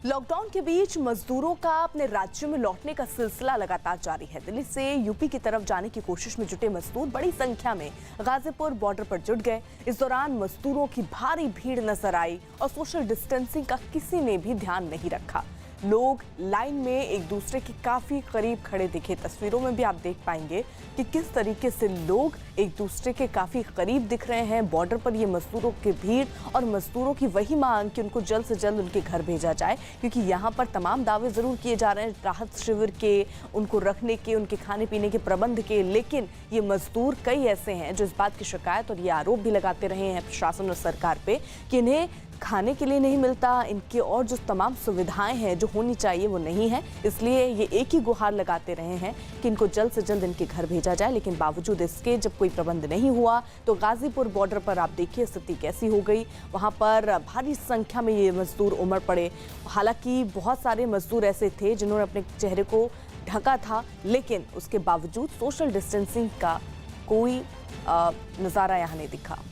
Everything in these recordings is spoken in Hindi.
लॉकडाउन के बीच मजदूरों का अपने राज्यों में लौटने का सिलसिला लगातार जारी है। दिल्ली से यूपी की तरफ जाने की कोशिश में जुटे मजदूर बड़ी संख्या में गाजीपुर बॉर्डर पर जुट गए। इस दौरान मजदूरों की भारी भीड़ नजर आई और सोशल डिस्टेंसिंग का किसी ने भी ध्यान नहीं रखा। लोग लाइन में एक दूसरे के काफी करीब खड़े दिखे। तस्वीरों में भी आप देख पाएंगे कि किस तरीके से लोग एक दूसरे के काफी करीब दिख रहे हैं। बॉर्डर पर ये मजदूरों की भीड़ और मजदूरों की वही मांग कि उनको जल्द से जल्द उनके घर भेजा जाए, क्योंकि यहाँ पर तमाम दावे जरूर किए जा रहे हैं राहत शिविर के, उनको रखने के, उनके खाने पीने के प्रबंध के, लेकिन ये मजदूर कई ऐसे हैं जो इस बात की शिकायत और ये आरोप भी लगाते रहे हैं प्रशासन और सरकार पे कि इन्हें खाने के लिए नहीं मिलता, इनके और जो तमाम सुविधाएं हैं जो होनी चाहिए वो नहीं है। इसलिए ये एक ही गुहार लगाते रहे हैं कि इनको जल्द से जल्द इनके घर भेजा जाए। लेकिन बावजूद इसके जब कोई प्रबंध नहीं हुआ तो गाजीपुर बॉर्डर पर आप देखिए स्थिति कैसी हो गई। वहां पर भारी संख्या में ये मजदूर उमड़ पड़े। हालांकि बहुत सारे मजदूर ऐसे थे जिन्होंने अपने चेहरे को ढका था, लेकिन उसके बावजूद सोशल डिस्टेंसिंग का कोई नज़ारा यहाँ नहीं दिखा।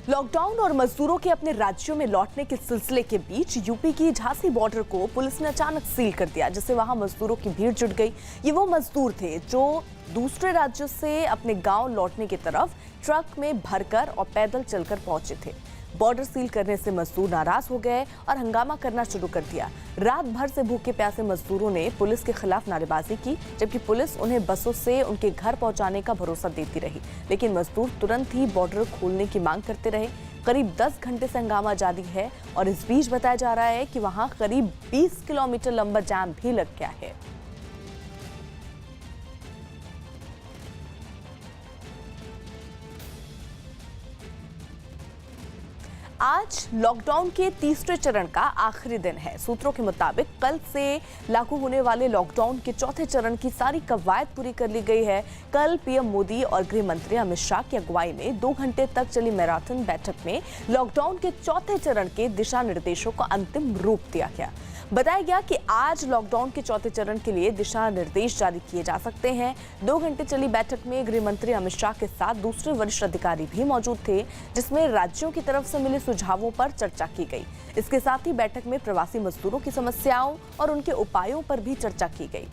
लॉकडाउन और मजदूरों के अपने राज्यों में लौटने के सिलसिले के बीच यूपी की झांसी बॉर्डर को पुलिस ने अचानक सील कर दिया, जिससे वहां मजदूरों की भीड़ जुट गई। ये वो मजदूर थे जो दूसरे राज्यों से अपने गांव लौटने की तरफ ट्रक में भरकर और पैदल चलकर पहुंचे थे। बॉर्डर सील करने से मजदूर नाराज हो गए और हंगामा करना शुरू कर दिया। रात भर से भूखे प्यासे मजदूरों ने पुलिस के खिलाफ नारेबाजी की, जबकि पुलिस उन्हें बसों से उनके घर पहुंचाने का भरोसा देती रही। लेकिन मजदूर तुरंत ही बॉर्डर खोलने की मांग करते रहे। करीब 10 घंटे से हंगामा जारी है और इस बीच बताया जा रहा है कि वहां करीब 20 किलोमीटर लंबा जाम भी लग गया है। आज लॉकडाउन के तीसरे चरण का आखिरी दिन है। सूत्रों के मुताबिक कल से लागू होने वाले लॉकडाउन के चौथे चरण की सारी कवायद पूरी कर ली गई है। कल पीएम मोदी और गृह मंत्री अमित शाह की अगुवाई में 2 घंटे तक चली मैराथन बैठक में लॉकडाउन के चौथे चरण के दिशा निर्देशों को अंतिम रूप दिया गया। बताया गया कि आज लॉकडाउन के चौथे चरण के लिए दिशा निर्देश जारी किए जा सकते हैं। 2 घंटे चली बैठक में गृह मंत्री अमित शाह के साथ दूसरे वरिष्ठ अधिकारी भी मौजूद थे, जिसमें राज्यों की तरफ से मिले सुझावों पर चर्चा की गई। इसके साथ ही बैठक में प्रवासी मजदूरों की समस्याओं और उनके उपायों पर भी चर्चा की गई।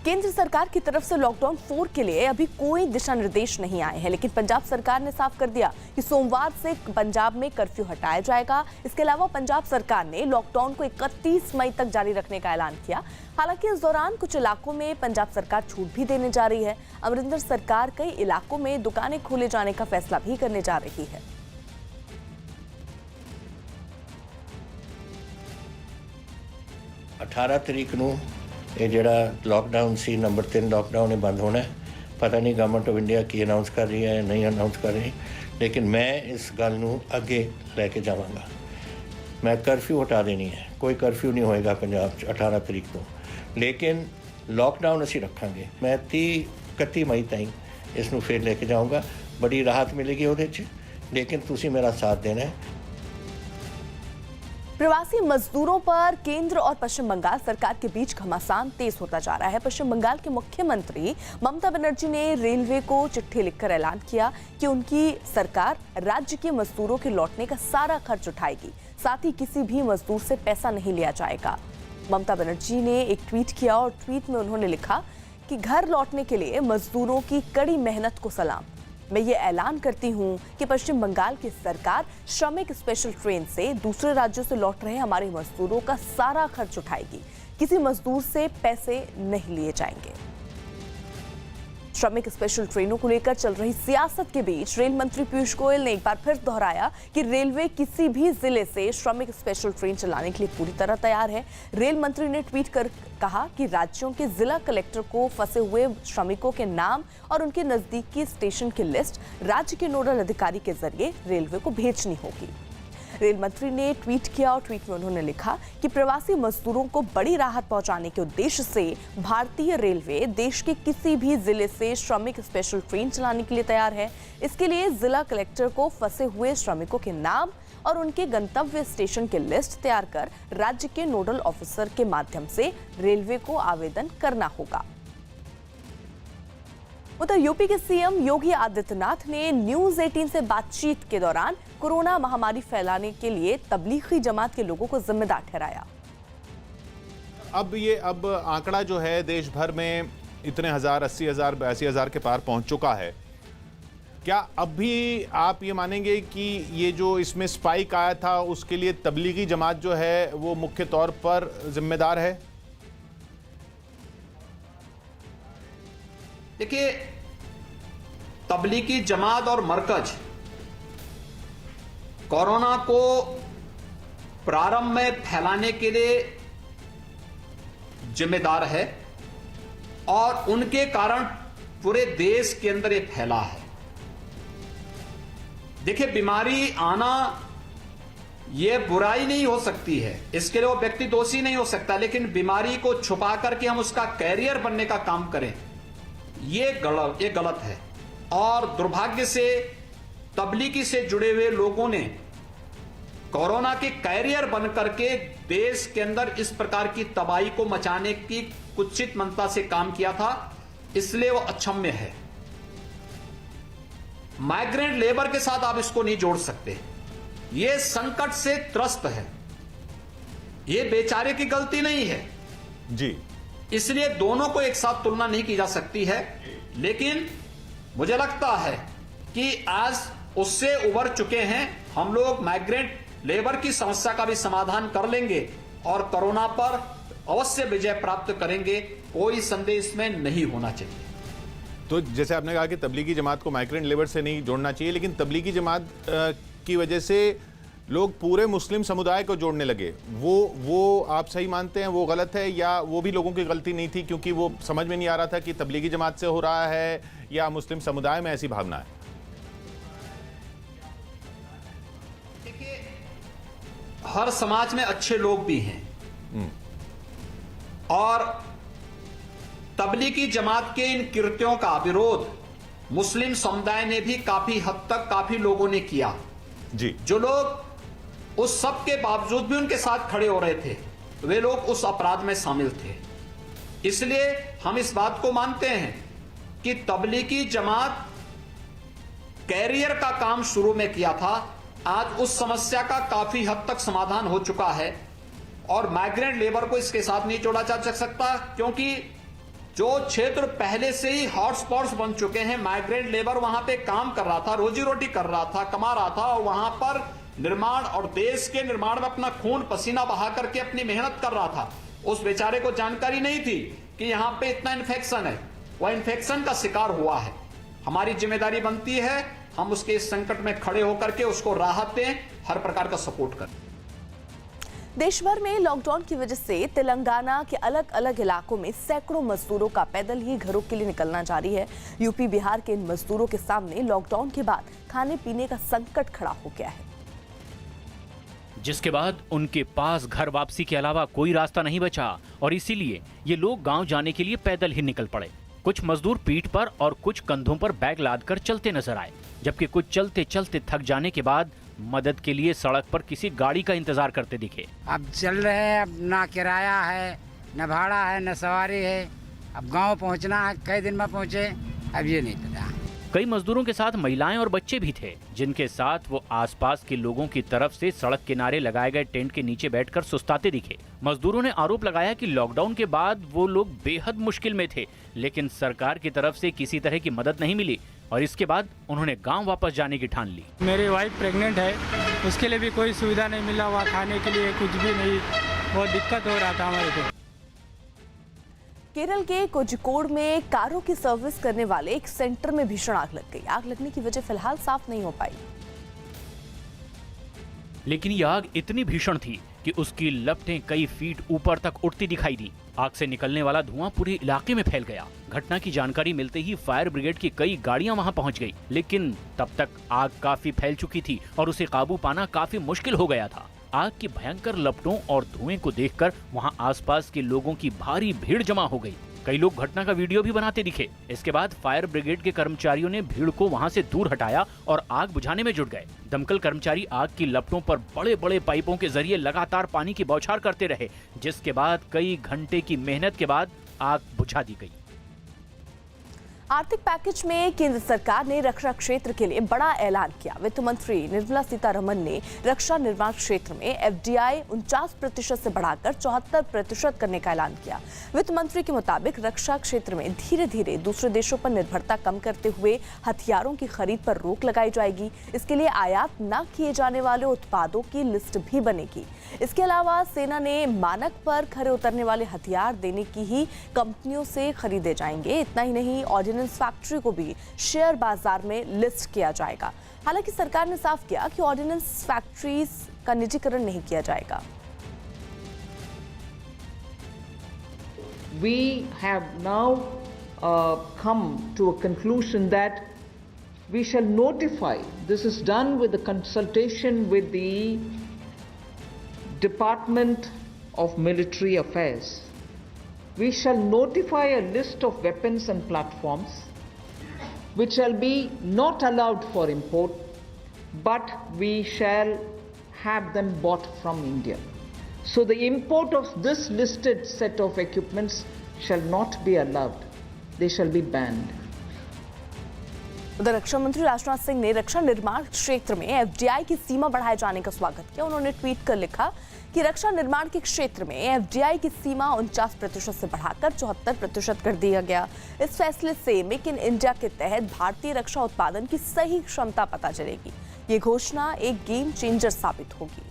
केंद्र सरकार की तरफ से लॉकडाउन 4 के लिए अभी कोई दिशा निर्देश नहीं आए हैं, लेकिन पंजाब सरकार ने साफ कर दिया कि सोमवार से पंजाब में कर्फ्यू हटाया जाएगा। इसके अलावा पंजाब सरकार ने लॉकडाउन को 31 मई तक जारी रखने का ऐलान किया। हालांकि इस दौरान कुछ इलाकों में पंजाब सरकार छूट भी देने जा रही है। अमरिंदर सरकार कई इलाकों में दुकानें खोले जाने का फैसला भी करने जा रही है। 18 तरीक ਨੂੰ ਇਹ ਜਿਹੜਾ लॉकडाउन सी नंबर 3 लॉकडाउन ਇਹ ਬੰਦ ਹੋਣਾ ਹੈ। पता नहीं गवर्नमेंट ऑफ इंडिया की अनाउंस कर रही है या नहीं अनाउंस कर रही, लेकिन मैं इस गल ਨੂੰ ਅੱਗੇ ਲੈ ਕੇ ਜਾਵਾਂਗਾ। मैं कर्फ्यू हटा देनी है, कोई कर्फ्यू नहीं होएगा पंजाब 'ਚ 18 तरीक ਤੋਂ, लेकिन लॉकडाउन ਅਸੀਂ ਰੱਖਾਂਗੇ। मैं 31 मई ਤਾਈਂ ਇਸ ਨੂੰ ਫਿਰ ਲੈ ਕੇ ਜਾਊਂਗਾ। बड़ी राहत मिलेगी ਉਹਦੇ 'ਚ, लेकिन ਤੁਸੀਂ मेरा साथ देना है। प्रवासी मजदूरों पर केंद्र और पश्चिम बंगाल सरकार के बीच घमासान तेज होता जा रहा है। पश्चिम बंगाल के मुख्यमंत्री ममता बनर्जी ने रेलवे को चिट्ठी लिखकर ऐलान किया कि उनकी सरकार राज्य के मजदूरों के लौटने का सारा खर्च उठाएगी, साथ ही किसी भी मजदूर से पैसा नहीं लिया जाएगा। ममता बनर्जी ने एक ट्वीट किया और ट्वीट में उन्होंने लिखा कि घर लौटने के लिए मजदूरों की कड़ी मेहनत को सलाम। मैं ये ऐलान करती हूँ कि पश्चिम बंगाल की सरकार श्रमिक स्पेशल ट्रेन से दूसरे राज्यों से लौट रहे हमारे मजदूरों का सारा खर्च उठाएगी। किसी मजदूर से पैसे नहीं लिए जाएंगे। श्रमिक स्पेशल ट्रेनों को लेकर चल रही सियासत के बीच रेल मंत्री पीयूष गोयल ने एक बार फिर दोहराया कि रेलवे किसी भी जिले से श्रमिक स्पेशल ट्रेन चलाने के लिए पूरी तरह तैयार है। रेल मंत्री ने ट्वीट कर कहा कि राज्यों के जिला कलेक्टर को फंसे हुए श्रमिकों के नाम और उनके नजदीकी स्टेशन की लिस्ट राज्य के नोडल अधिकारी के जरिए रेलवे को भेजनी होगी। रेल मंत्री ने ट्वीट किया और ट्वीट में उन्होंने लिखा कि प्रवासी मजदूरों को बड़ी राहत पहुंचाने के उद्देश्य से भारतीय रेलवे देश के किसी भी जिले से श्रमिक स्पेशल ट्रेन चलाने के लिए तैयार है। इसके लिए जिला कलेक्टर को फंसे हुए श्रमिकों के नाम और उनके गंतव्य स्टेशन की लिस्ट तैयार कर राज्य के नोडल ऑफिसर के माध्यम से रेलवे को आवेदन करना होगा। उधर यूपी के सीएम योगी आदित्यनाथ ने न्यूज 18 से बातचीत के दौरान कोरोना महामारी फैलाने के लिए तबलीगी जमात के लोगों को जिम्मेदार ठहराया। अब आंकड़ा जो है देश भर में इतने हजार, 80,000, 82,000 के पार पहुंच चुका है। क्या अब भी आप ये मानेंगे कि ये जो इसमें स्पाइक आया था उसके लिए तबलीगी जमात जो है वो मुख्य तौर पर जिम्मेदार है? देखिए, तबलीगी जमात और मरकज कोरोना को प्रारंभ में फैलाने के लिए जिम्मेदार है और उनके कारण पूरे देश के अंदर ये फैला है। देखिए, बीमारी आना ये बुराई नहीं हो सकती है, इसके लिए वो व्यक्ति दोषी नहीं हो सकता, लेकिन बीमारी को छुपा करके हम उसका कैरियर बनने का काम करें, ये गलत है। और दुर्भाग्य से तबलीगी से जुड़े हुए लोगों ने कोरोना के कैरियर बन करके देश के अंदर इस प्रकार की तबाही को मचाने की कुत्सित मनता से काम किया था, इसलिए वो अक्षम्य है। माइग्रेंट लेबर के साथ आप इसको नहीं जोड़ सकते, ये संकट से त्रस्त है, ये बेचारे की गलती नहीं है जी, इसलिए दोनों को एक साथ तुलना नहीं की जा सकती है। लेकिन मुझे लगता है कि आज उससे उबर चुके हैं हम लोग, माइग्रेंट लेबर की समस्या का भी समाधान कर लेंगे और कोरोना पर अवश्य विजय प्राप्त करेंगे, कोई संदेह इसमें नहीं होना चाहिए। तो जैसे आपने कहा कि तबलीगी जमात को माइग्रेंट लेबर से नहीं जोड़ना चाहिए, लेकिन तबलीगी जमात की वजह से लोग पूरे मुस्लिम समुदाय को जोड़ने लगे, वो आप सही मानते हैं वो गलत है, या वो भी लोगों की गलती नहीं थी क्योंकि वो समझ में नहीं आ रहा था कि तबलीगी जमात से हो रहा है या मुस्लिम समुदाय में ऐसी भावना है? देखिए, हर समाज में अच्छे लोग भी हैं और तबलीगी जमात के इन कृत्यों का विरोध मुस्लिम समुदाय ने भी काफी हद तक काफी लोगों ने किया जी। जो लोग उस सब के बावजूद भी उनके साथ खड़े हो रहे थे, वे लोग उस अपराध में शामिल थे। इसलिए हम इस बात को मानते हैं कि तबलीगी जमात कैरियर का काम शुरू में किया था, आज उस समस्या का काफी हद तक समाधान हो चुका है और माइग्रेंट लेबर को इसके साथ नहीं जोड़ा जा सकता, क्योंकि जो क्षेत्र पहले से ही हॉटस्पॉट्स बन चुके हैं, माइग्रेंट लेबर वहां पे काम कर रहा था, रोजी रोटी कर रहा था, कमा रहा था और वहां पर निर्माण और देश के निर्माण में अपना खून पसीना बहा करके अपनी मेहनत कर रहा था। उस बेचारे को जानकारी नहीं थी कि यहां पे इतना इन्फेक्शन है, वह इन्फेक्शन का शिकार हुआ है। हमारी जिम्मेदारी बनती है हम उसके इस संकट में खड़े होकर के उसको राहत दें, हर प्रकार का सपोर्ट करें। देश भर में लॉकडाउन की वजह से तेलंगाना के अलग अलग इलाकों में सैकड़ों मजदूरों का पैदल ही घरों के लिए निकलना जारी है। यूपी बिहार के इन मजदूरों के सामने लॉकडाउन के बाद खाने पीने का संकट खड़ा हो गया है, जिसके बाद उनके पास घर वापसी के अलावा कोई रास्ता नहीं बचा और इसीलिए ये लोग गांव जाने के लिए पैदल ही निकल पड़े। कुछ मजदूर पीठ पर और कुछ कंधों पर बैग लादकर चलते नजर आए, जबकि कुछ चलते चलते थक जाने के बाद मदद के लिए सड़क पर किसी गाड़ी का इंतजार करते दिखे। अब चल रहे हैं, अब ना किराया है, न भाड़ा है, न सवारी है, अब गांव पहुंचना है, कई दिन में पहुंचे अब ये नहीं पता। कई मजदूरों के साथ महिलाएं और बच्चे भी थे, जिनके साथ वो आसपास के लोगों की तरफ से सड़क किनारे लगाए गए टेंट के नीचे बैठकर सुस्ताते दिखे। मजदूरों ने आरोप लगाया कि लॉकडाउन के बाद वो लोग बेहद मुश्किल में थे, लेकिन सरकार की तरफ से किसी तरह की मदद नहीं मिली और इसके बाद उन्होंने गांव वापस जाने की ठान ली। मेरी वाइफ प्रेग्नेंट है, उसके लिए भी कोई सुविधा नहीं मिला हुआ, खाने के लिए कुछ भी नहीं, बहुत दिक्कत हो रहा था हमारे को। केरल के कोझिकोड में कारों की सर्विस करने वाले एक सेंटर में भीषण आग लग गई। आग लगने की वजह फिलहाल साफ नहीं हो पाई, लेकिन यह आग इतनी भीषण थी कि उसकी लपटें कई फीट ऊपर तक उठती दिखाई दी। आग से निकलने वाला धुआं पूरे इलाके में फैल गया। घटना की जानकारी मिलते ही फायर ब्रिगेड की कई गाड़ियां वहां पहुंच गई, लेकिन तब तक आग काफी फैल चुकी थी और उसे काबू पाना काफी मुश्किल हो गया था। आग की भयंकर लपटों और धुएं को देखकर वहां आसपास के लोगों की भारी भीड़ जमा हो गई। कई लोग घटना का वीडियो भी बनाते दिखे। इसके बाद फायर ब्रिगेड के कर्मचारियों ने भीड़ को वहां से दूर हटाया और आग बुझाने में जुट गए। दमकल कर्मचारी आग की लपटों पर बड़े बड़े पाइपों के जरिए लगातार पानी की बौछार करते रहे, जिसके बाद कई घंटे की मेहनत के बाद आग बुझा दी गई। आर्थिक पैकेज में केंद्र सरकार ने रक्षा क्षेत्र के लिए बड़ा ऐलान किया। वित्त मंत्री निर्मला सीतारमण ने रक्षा निर्माण क्षेत्र में एफडीआई 49% से बढ़ाकर 74% करने का ऐलान किया। वित्त मंत्री के मुताबिक रक्षा क्षेत्र में धीरे धीरे दूसरे देशों पर निर्भरता कम करते हुए हथियारों की खरीद पर रोक लगाई जाएगी। इसके लिए आयात न किए जाने वाले उत्पादों की लिस्ट भी बनेगी। इसके अलावा सेना ने मानक पर खरे उतरने वाले हथियार देने की ही कंपनियों से खरीदे जाएंगे। इतना ही नहीं, ऑर्डिनेंस फैक्ट्री को भी शेयर बाजार में लिस्ट किया जाएगा। हालांकि सरकार ने साफ किया कि ऑर्डिनेंस फैक्ट्रीज का निजीकरण नहीं किया जाएगा। We have now come to a conclusion that we shall notify, this is done with the consultation with the Department of Military Affairs. We shall notify a list of weapons and platforms which shall be not allowed for import, but we shall have them bought from India. So the import of this listed set of equipments shall not be allowed. They shall be banned. उधर रक्षा मंत्री राजनाथ सिंह ने रक्षा निर्माण क्षेत्र में एफडीआई की सीमा बढ़ाए जाने का स्वागत किया। उन्होंने ट्वीट कर लिखा कि रक्षा निर्माण के क्षेत्र में एफडीआई की सीमा 49% से बढ़ाकर 74% कर दिया गया। इस फैसले से मेक इन इंडिया के तहत भारतीय रक्षा उत्पादन की सही क्षमता पता चलेगी। ये घोषणा एक गेम चेंजर साबित होगी।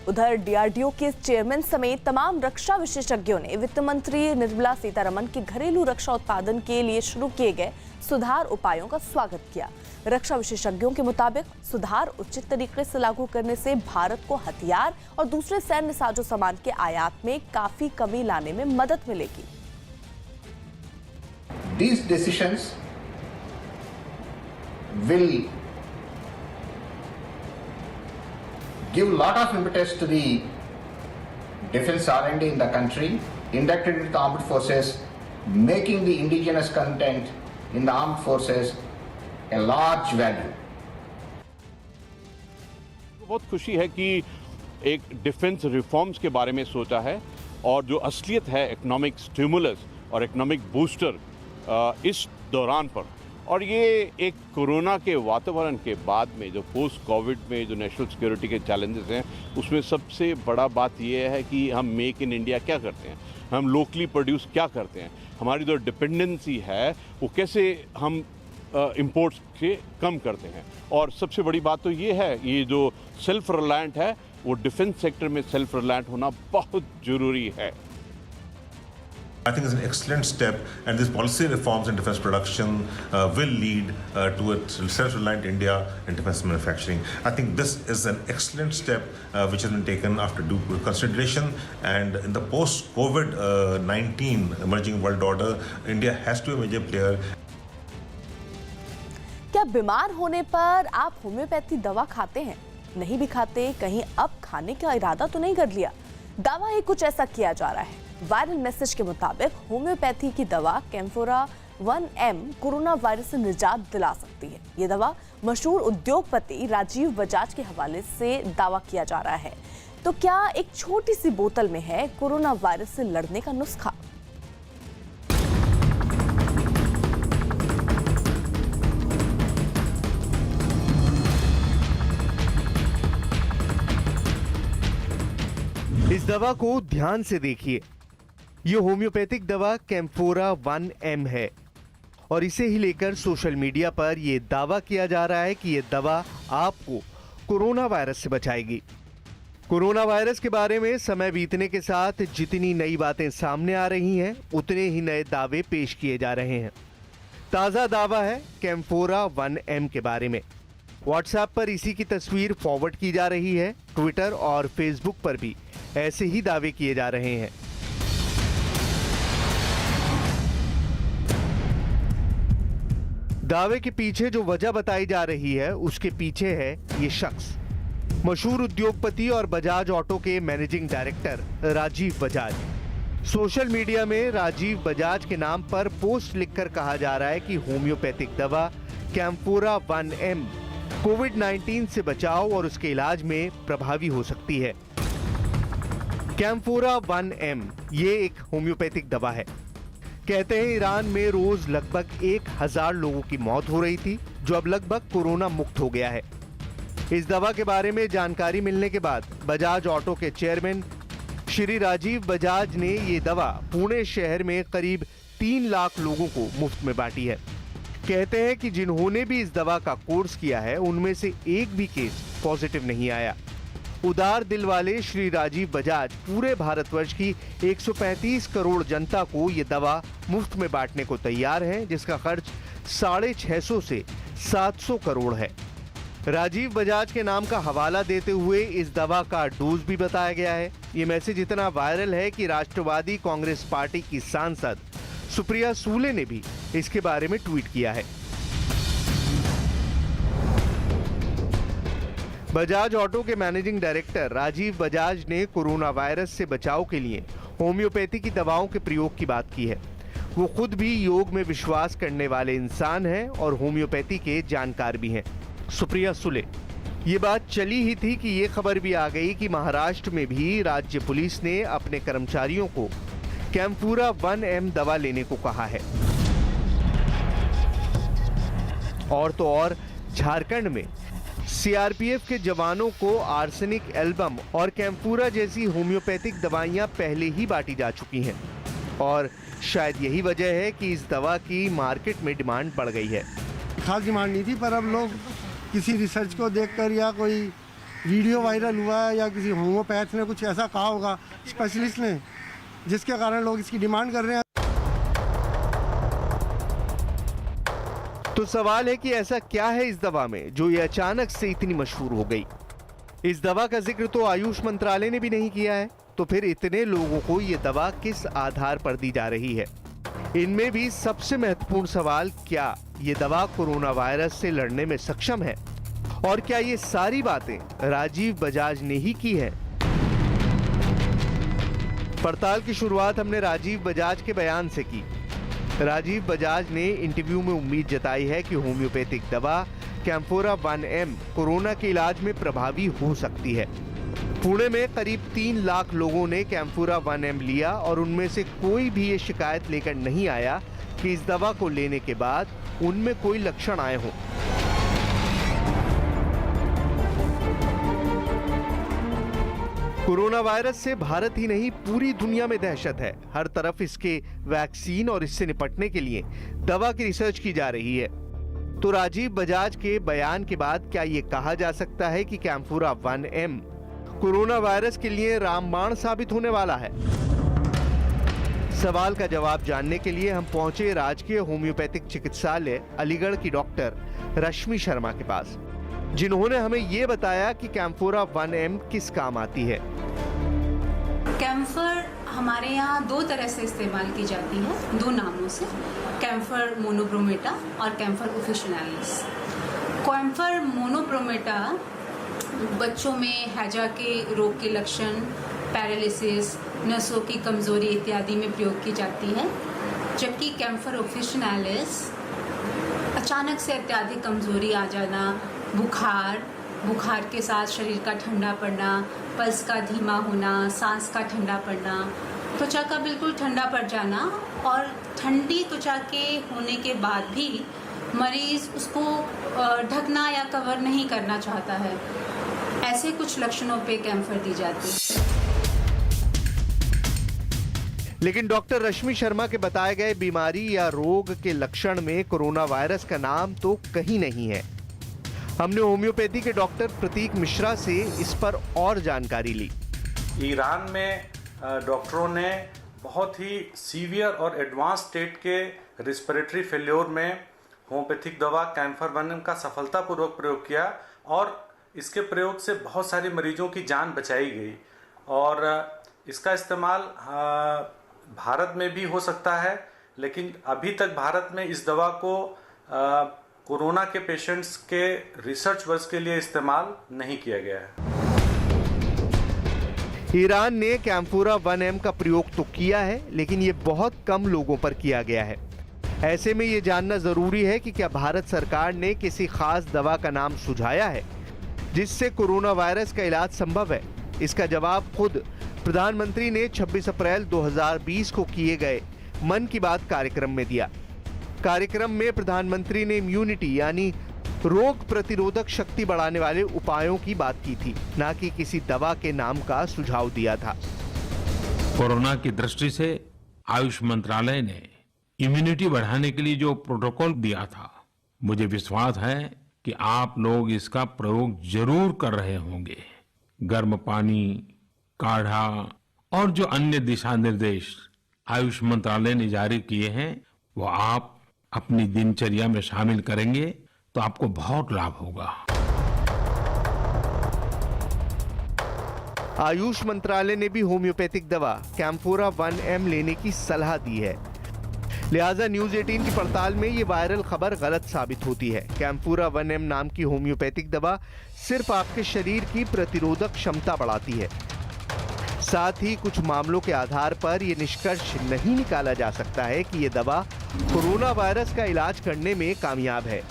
उधर डीआरडीओ के चेयरमैन समेत तमाम रक्षा विशेषज्ञों ने वित्त मंत्री निर्मला सीतारमण के घरेलू रक्षा उत्पादन के लिए शुरू किए गए सुधार उपायों का स्वागत किया। रक्षा विशेषज्ञों के मुताबिक सुधार उचित तरीके से लागू करने से भारत को हथियार और दूसरे सैन्य साजो सामान के आयात में काफी कमी लाने में मदद मिलेगी। These decisions will give a lot of impetus to the defense R&D in the country, inducted into the armed forces, making the indigenous content in the armed forces a large value. बहुत खुशी है कि एक डिफेंस रिफॉर्म्स के बारे में सोचा है और जो असलियत है इकोनॉमिक स्टिमुलस और इकोनॉमिक बूस्टर इस दौरान पर, और ये एक कोरोना के वातावरण के बाद में जो पोस्ट कोविड में जो नेशनल सिक्योरिटी के चैलेंजेस हैं उसमें सबसे बड़ा बात ये है कि हम मेक इन इंडिया क्या करते हैं, हम लोकली प्रोड्यूस क्या करते हैं, हमारी जो डिपेंडेंसी है वो कैसे हम इंपोर्ट्स से कम करते हैं। और सबसे बड़ी बात तो ये है, ये जो सेल्फ रिलायंट है वो डिफेंस सेक्टर में सेल्फ रिलायंट होना बहुत ज़रूरी है। I think it's an excellent step, and these policy reforms in defense production will lead to a self-reliant India in defense manufacturing. I think this is an excellent step which has been taken after due consideration, and in the post-COVID-19 emerging world order, India has to be a major player. क्या बीमार होने पर आप होम्योपैथी दवा खाते हैं? नहीं भी खाते, कहीं अब खाने का इरादा तो नहीं कर लिया? दावा ही कुछ ऐसा किया जा रहा है। वायरल मैसेज के मुताबिक होम्योपैथी की दवा कैम्फोरा 1M कोरोना वायरस से निजात दिला सकती है। ये दवा मशहूर उद्योगपति राजीव बजाज के हवाले से दावा किया जा रहा है। तो क्या एक छोटी सी बोतल में है कोरोना वायरस से लड़ने का नुस्खा? इस दवा को ध्यान से देखिए। ये होम्योपैथिक दवा कैम्फोरा 1M है और इसे ही लेकर सोशल मीडिया पर यह दावा किया जा रहा है कि यह दवा आपको कोरोना वायरस से बचाएगी। कोरोना वायरस के बारे में समय बीतने के साथ जितनी नई बातें सामने आ रही हैं, उतने ही नए दावे पेश किए जा रहे हैं। ताज़ा दावा है कैम्फोरा 1M के बारे में। व्हाट्सएप पर इसी की तस्वीर फॉरवर्ड की जा रही है। ट्विटर और फेसबुक पर भी ऐसे ही दावे किए जा रहे हैं। दावे के पीछे जो वजह बताई जा रही है उसके पीछे है ये शख्स, मशहूर उद्योगपति और बजाज ऑटो के managing director Rajiv Bajaj. Social media में राजीव बजाज के नाम पर पोस्ट लिखकर कहा जा रहा है कि होम्योपैथिक दवा कैम्फोरा 1M कोविड-19 से बचाव और उसके इलाज में प्रभावी हो सकती है। कैम्फोरा 1M ये एक होम्योपैथिक दवा है। कहते हैं ईरान में रोज लगभग 1000 लोगों की मौत हो रही थी, जो अब लगभग कोरोना मुक्त हो गया है। इस दवा के बारे में जानकारी मिलने के बाद बजाज ऑटो के चेयरमैन श्री राजीव बजाज ने ये दवा पुणे शहर में करीब 3 लाख लोगों को मुफ्त में बांटी है। कहते हैं कि जिन्होंने भी इस दवा का कोर्स किया है उनमें से एक भी केस पॉजिटिव नहीं आया। उदार दिल वाले श्री राजीव बजाज पूरे भारतवर्ष की 135 करोड़ जनता को ये दवा मुफ्त में बांटने को तैयार हैं, जिसका खर्च 650 से 700 करोड़ है। राजीव बजाज के नाम का हवाला देते हुए इस दवा का डोज भी बताया गया है। ये मैसेज इतना वायरल है कि राष्ट्रवादी कांग्रेस पार्टी की सांसद सुप्रिया सूले ने भी इसके बारे में ट्वीट किया है। बजाज ऑटो के मैनेजिंग डायरेक्टर राजीव बजाज ने कोरोना वायरस से बचाव के लिए होम्योपैथी की दवाओं के प्रयोग की बात की है। वो खुद भी योग में विश्वास करने वाले इंसान हैं और होम्योपैथी के जानकार भी हैं। सुप्रिया सुले, ये बात चली ही थी कि ये खबर भी आ गई कि महाराष्ट्र में भी राज्य पुलिस ने अपने कर्मचारियों को कैम्फोरा 1M दवा लेने को कहा है। और तो और झारखंड में सीआरपीएफ के जवानों को आर्सेनिक एल्बम और कैम्फोरा जैसी होम्योपैथिक दवाइयां पहले ही बांटी जा चुकी हैं और शायद यही वजह है कि इस दवा की मार्केट में डिमांड बढ़ गई है। खास डिमांड नहीं थी, पर अब लोग किसी रिसर्च को देखकर या कोई वीडियो वायरल हुआ है या किसी होम्योपैथ ने कुछ ऐसा कहा होगा स्पेशलिस्ट ने, जिसके कारण लोग इसकी डिमांड कर रहे हैं। तो सवाल है कि ऐसा क्या है इस दवा में जो ये अचानक से इतनी मशहूर हो गई। इस दवा का जिक्र तो आयुष मंत्रालय ने भी नहीं किया है, तो फिर इतने लोगों को ये दवा किस आधार पर दी जा रही है। इनमें भी सबसे महत्वपूर्ण सवाल, क्या ये दवा कोरोना वायरस से लड़ने में सक्षम है और क्या ये सारी बातें राजीव बजाज ने ही की है। पड़ताल की शुरुआत हमने राजीव बजाज के बयान से की। राजीव बजाज ने इंटरव्यू में उम्मीद जताई है कि होम्योपैथिक दवा कैम्फोरा 1M कोरोना के इलाज में प्रभावी हो सकती है। पुणे में करीब 3 लाख लोगों ने कैम्फोरा 1M लिया और उनमें से कोई भी ये शिकायत लेकर नहीं आया कि इस दवा को लेने के बाद उनमें कोई लक्षण आए हों। कोरोना वायरस से भारत ही नहीं पूरी दुनिया में दहशत है। हर तरफ इसके वैक्सीन और इससे निपटने के लिए दवा की रिसर्च की जा रही है। तो राजीव बजाज के बयान के बाद क्या ये कहा जा सकता है कि कैम्फोरा 1M कोरोना वायरस के लिए रामबाण साबित होने वाला है? सवाल का जवाब जानने के लिए हम पहुंचे राजकीय होम्योपैथिक चिकित्सालय अलीगढ़ की डॉक्टर रश्मि शर्मा के पास, जिन्होंने हमें ये बताया कि कैम्फोरा 1M किस काम आती है। कैम्फर हमारे यहाँ 2 तरह से इस्तेमाल की जाती है, 2 नामों से, कैम्फर मोनोब्रोमेटा और कैम्फर ऑफिशिनालिस। कैम्फर मोनोब्रोमेटा बच्चों में हैजा के रोग के लक्षण, पैरालिसिस, नसों की कमजोरी इत्यादि में प्रयोग की जाती है, जबकि कैम्फर ऑफिशिनालिस अचानक से अत्यधिक कमजोरी आ जाना, बुखार के साथ शरीर का ठंडा पड़ना, पल्स का धीमा होना, सांस का ठंडा पड़ना, त्वचा का बिल्कुल ठंडा पड़ जाना और ठंडी त्वचा के होने के बाद भी मरीज उसको ढकना या कवर नहीं करना चाहता है। ऐसे कुछ लक्षणों पे कैम्फर दी जाती है। लेकिन डॉक्टर रश्मि शर्मा के बताए गए बीमारी या रोग के लक्षण में कोरोना वायरस का नाम तो कहीं नहीं है। हमने होम्योपैथी के डॉक्टर प्रतीक मिश्रा से इस पर और जानकारी ली। ईरान में डॉक्टरों ने बहुत ही सीवियर और एडवांस स्टेट के रिस्पिरेटरी फेल्योर में होम्योपैथिक दवा कैम्फर 1M का सफलतापूर्वक प्रयोग किया और इसके प्रयोग से बहुत सारे मरीजों की जान बचाई गई और इसका इस्तेमाल भारत में भी हो सकता है, लेकिन अभी तक भारत में इस दवा को कोरोना के पेशेंट्स के रिसर्च वर्क के लिए इस्तेमाल नहीं किया गया है। ईरान ने कैम्फोरा 1M का प्रयोग तो किया है, लेकिन ये बहुत कम लोगों पर किया गया है। ऐसे में ये जानना जरूरी है कि क्या भारत सरकार ने किसी खास दवा का नाम सुझाया है जिससे कोरोना वायरस का इलाज संभव है। इसका जवाब खुद प्रधानमंत्री ने 26 अप्रैल 2020 को किए गए मन की बात कार्यक्रम में दिया। कार्यक्रम में प्रधानमंत्री ने इम्यूनिटी यानी रोग प्रतिरोधक शक्ति बढ़ाने वाले उपायों की बात की थी, न कि किसी दवा के नाम का सुझाव दिया था। कोरोना की दृष्टि से आयुष मंत्रालय ने इम्यूनिटी बढ़ाने के लिए जो प्रोटोकॉल दिया था, मुझे विश्वास है कि आप लोग इसका प्रयोग जरूर कर रहे होंगे। गर्म पानी, काढ़ा और जो अन्य दिशा निर्देश आयुष मंत्रालय ने जारी किए हैं, वो आप अपनी दिनचर्या में शामिल करेंगे तो आपको बहुत लाभ होगा। आयुष मंत्रालय ने भी होम्योपैथिक दवा कैम्फोरा 1M लेने की सलाह दी है। लिहाजा न्यूज 18 की पड़ताल में ये वायरल खबर गलत साबित होती है। कैम्फोरा 1M नाम की होम्योपैथिक दवा सिर्फ आपके शरीर की प्रतिरोधक क्षमता बढ़ाती है। साथ ही कुछ मामलों के आधार पर यह निष्कर्ष नहीं निकाला जा सकता है कि यह दवा कोरोना वायरस का इलाज करने में कामयाब है।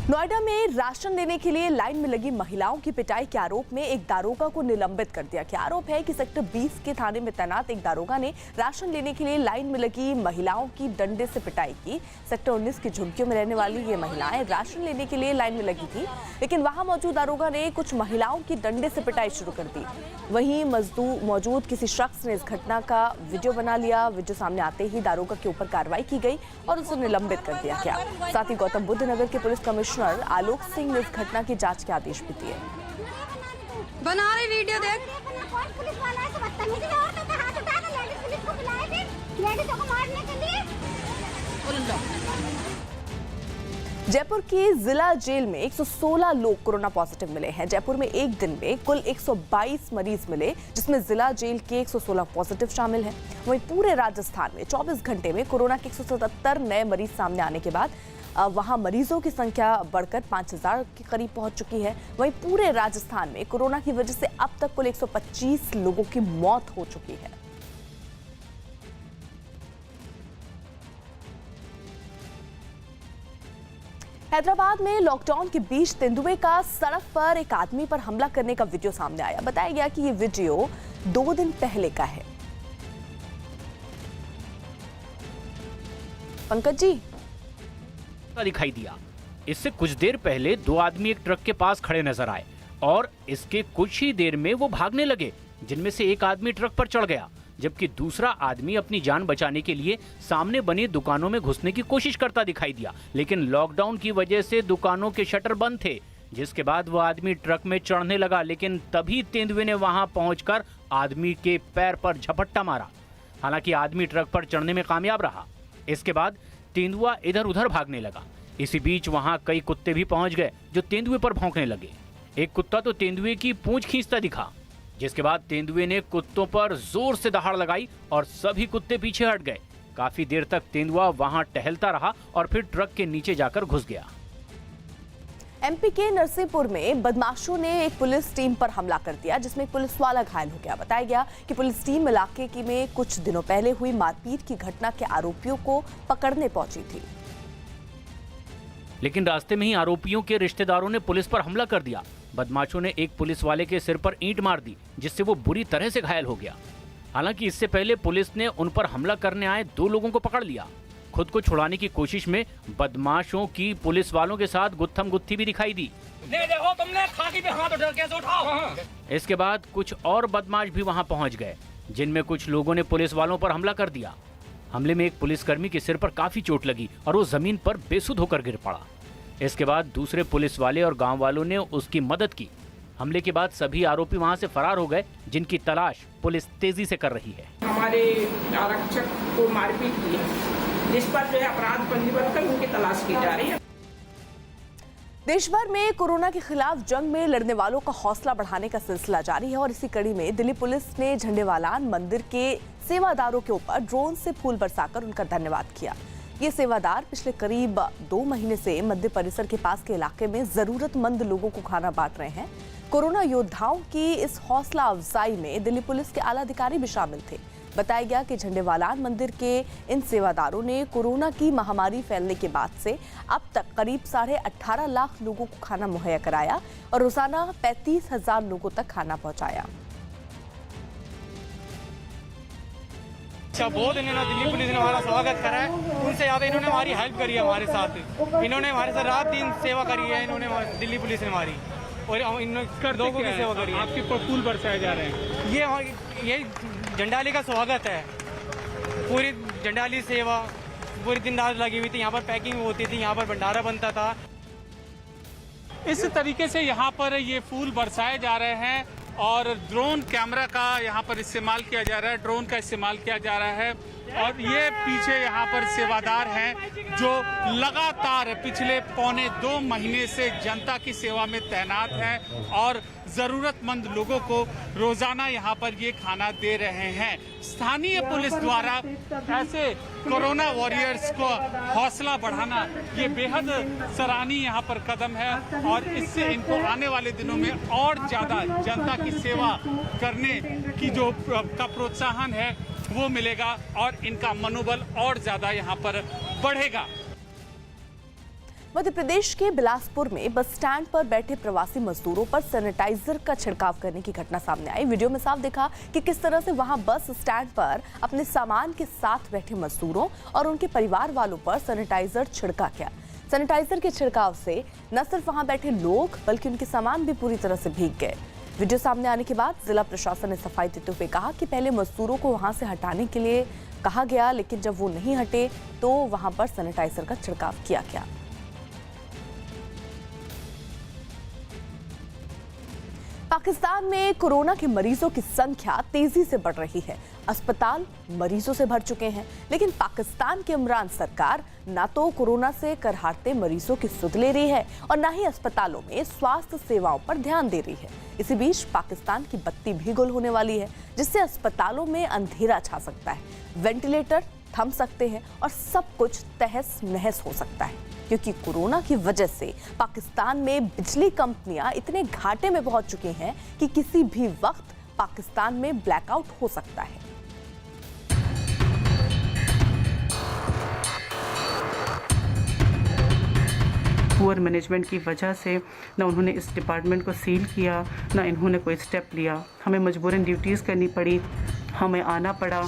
नोएडा में राशन लेने के लिए लाइन में लगी महिलाओं की पिटाई के आरोप में एक दारोगा को निलंबित कर दिया गया। आरोप है कि सेक्टर 20 के थाने में तैनात एक दारोगा ने राशन लेने के लिए लाइन में लगी महिलाओं की डंडे से पिटाई की। सेक्टर 19 की झुग्गियों में रहने वाली ये महिलाएं राशन लेने के लिए लाइन में लगी थी, लेकिन वहां मौजूद दारोगा ने कुछ महिलाओं की डंडे से पिटाई शुरू कर दी। वहीं मौजूद किसी शख्स ने इस घटना का वीडियो बना लिया। वीडियो सामने आते ही दारोगा के ऊपर कार्रवाई की गई और उसे निलंबित कर दिया गया। साथ ही गौतम बुद्ध नगर के पुलिस कमिश्नर आलोक सिंह ने इस घटना की जांच के आदेश भी दिए। बना रही वीडियो देख। जयपुर की जिला जेल में 116 लोग कोरोना पॉजिटिव मिले हैं। जयपुर में एक दिन में कुल 122 मरीज मिले, जिसमें जिला जेल के 116 पॉजिटिव शामिल हैं। वहीं पूरे राजस्थान में 24 घंटे में कोरोना के 177 नए मरीज सामने आने के बाद वहां मरीजों की संख्या बढ़कर 5000 के करीब पहुंच चुकी है। वहीं पूरे राजस्थान में कोरोना की वजह से अब तक कुल 125 लोगों की मौत हो चुकी है। हैदराबाद में लॉकडाउन के बीच तेंदुए का सड़क पर एक आदमी पर हमला करने का वीडियो सामने आया। बताया गया कि ये वीडियो 2 दिन पहले का है। पंकज जी दिखाई दिया। इससे कुछ देर पहले 2 आदमी एक ट्रक के पास खड़े नजर आए और इसके कुछ ही देर में वो भागने लगे, जिनमें से एक आदमी ट्रक पर चढ़ गया, जबकि दूसरा आदमी अपनी जान बचाने के लिए सामने बनी दुकानों में घुसने की कोशिश करता दिखाई दिया। लेकिन लॉकडाउन की वजह से दुकानों के शटर बंद थे, जिसके बाद वो आदमी ट्रक में चढ़ने लगा। लेकिन तभी तेंदुए ने वहां पहुंचकर आदमी के पैर पर झपट्टा मारा। हालांकि आदमी ट्रक पर चढ़ने में कामयाब रहा। इसके बाद तेंदुआ इधर उधर भागने लगा। इसी बीच वहां कई कुत्ते भी पहुंच गए जो तेंदुए पर भौंकने लगे। एक कुत्ता तो तेंदुए की पूंछ खींचता दिखा, जिसके बाद तेंदुए ने कुत्तों पर जोर से दहाड़ लगाई और सभी कुत्ते पीछे हट गए। काफी देर तक तेंदुआ वहां टहलता रहा और फिर ट्रक के नीचे जाकर घुस गया। एमपी के नरसिंहपुर में बदमाशों ने एक पुलिस टीम पर हमला कर दिया, जिसमें एक पुलिस वाला घायल हो गया। बताया गया कि पुलिस टीम इलाके में कुछ दिनों पहले हुई मारपीट की घटना के आरोपियों को पकड़ने पहुंची थी, लेकिन रास्ते में ही आरोपियों के रिश्तेदारों ने पुलिस पर हमला कर दिया। बदमाशों ने एक पुलिस वाले के सिर पर ईंट मार दी, जिससे वो बुरी तरह से घायल हो गया। हालांकि इससे पहले पुलिस ने उन पर हमला करने आए 2 लोगों को पकड़ लिया। खुद को छुड़ाने की कोशिश में बदमाशों की पुलिस वालों के साथ गुत्थम गुत्थी भी दिखाई दी। देखो तुमने खाकी पे हाथ उठा कैसे उठाओ। इसके बाद कुछ और बदमाश भी वहां पहुंच गए, जिनमें कुछ लोगों ने पुलिस वालों पर हमला कर दिया। हमले में एक पुलिसकर्मी के सिर पर काफी चोट लगी और वो जमीन पर बेसुध होकर गिर पड़ा। इसके बाद दूसरे पुलिस वाले और गांव वालों ने उसकी मदद की। हमले के बाद सभी आरोपी वहां से फरार हो गए, जिनकी तलाश पुलिस तेजी से कर रही है। हमारे आरक्षक को मारपीट की है, जिस पर जो अपराध पंजीबद्ध कर उनकी तलाश की जा रही है। देश भर में कोरोना के खिलाफ जंग में लड़ने वालों का हौसला बढ़ाने का सिलसिला जारी है और इसी कड़ी में दिल्ली पुलिस ने झंडेवालान मंदिर के सेवादारों के ऊपर ड्रोन से फूल बरसाकर उनका धन्यवाद किया। ये सेवादार पिछले करीब 2 महीने से मंदिर परिसर के पास के इलाके में जरूरतमंद लोगों को खाना बांट रहे हैं। कोरोना योद्धाओं की इस हौसला अफजाई में दिल्ली पुलिस के आला अधिकारी भी शामिल थे। बताया गया कि झंडेवालान मंदिर के इन सेवादारों ने कोरोना की महामारी फैलने के बाद से अब तक करीब 18.5 लाख लोगों को खाना मुहैया कराया और रोजाना 35,000 लोगों तक खाना पहुंचाया। अच्छा, बहुत इन्होंने दिल्ली पुलिस ने हमारा स्वागत करा है, उनसे ज़्यादा इन्होंने हमारी हेल्प करी है। हमारे साथ इन्होंने हमारे साथ रात दिन सेवा करी है, इन्होंने दिल्ली पुलिस ने हमारी, और इन्होंने लोगों की सेवा करी है। आपके फूल बरसाए जा रहे हैं, ये झंडाली का स्वागत है। पूरी झंडाली सेवा पूरी दिन रात लगी हुई थी, यहाँ पर पैकिंग होती थी, यहाँ पर भंडारा बनता था। इस तरीके से यहाँ पर ये फूल बरसाए जा रहे हैं और ड्रोन कैमरा का यहाँ पर इस्तेमाल किया जा रहा है, ड्रोन का इस्तेमाल किया जा रहा है। और ये पीछे यहाँ पर सेवादार हैं जो लगातार पिछले 1.25 महीने से जनता की सेवा में तैनात हैं और ज़रूरतमंद लोगों को रोज़ाना यहाँ पर ये खाना दे रहे हैं। स्थानीय पुलिस द्वारा ऐसे कोरोना वॉरियर्स को हौसला बढ़ाना ये बेहद सराहनीय यहाँ पर कदम है और इससे इनको आने वाले दिनों में और ज़्यादा जनता की सेवा करने की जो का प्रोत्साहन है वो मिलेगा और इनका मनोबल और ज्यादा यहाँ पर बढ़ेगा। मध्य प्रदेश के बिलासपुर में बस स्टैंड पर बैठे प्रवासी मजदूरों पर सैनिटाइजर का छिड़काव करने की घटना सामने आई। वीडियो में साफ दिखा कि किस तरह से वहां बस स्टैंड पर अपने सामान के साथ बैठे मजदूरों और उनके परिवार वालों पर सैनिटाइजर छिड़का गया। सैनिटाइजर के छिड़काव से न सिर्फ वहां बैठे लोग बल्कि उनके सामान भी पूरी तरह से भीग गए। वीडियो सामने आने के बाद जिला प्रशासन ने सफाई देते हुए कहा कि पहले मजदूरों को वहां से हटाने के लिए कहा गया, लेकिन जब वो नहीं हटे तो वहां पर सैनिटाइजर का छिड़काव किया गया। पाकिस्तान में कोरोना के मरीजों की संख्या तेजी से बढ़ रही है। अस्पताल मरीजों से भर चुके हैं, लेकिन पाकिस्तान की इमरान सरकार ना तो कोरोना से करहाते मरीजों की सुध ले रही है और ना ही अस्पतालों में स्वास्थ्य सेवाओं पर ध्यान दे रही है। इसी बीच पाकिस्तान की बत्ती भी गुल होने वाली है, जिससे अस्पतालों में अंधेरा छा सकता है, वेंटिलेटर थम सकते हैं और सब कुछ तहस नहस हो सकता है, क्योंकि कोरोना की वजह से पाकिस्तान में बिजली कंपनियां इतने घाटे में पहुंच चुकी हैं कि किसी भी वक्त पाकिस्तान में ब्लैकआउट हो सकता है। पुअर मैनेजमेंट की वजह से ना उन्होंने इस डिपार्टमेंट को सील किया, ना इन्होंने कोई स्टेप लिया। हमें मजबूरन ड्यूटीज़ करनी पड़ी, हमें आना पड़ा।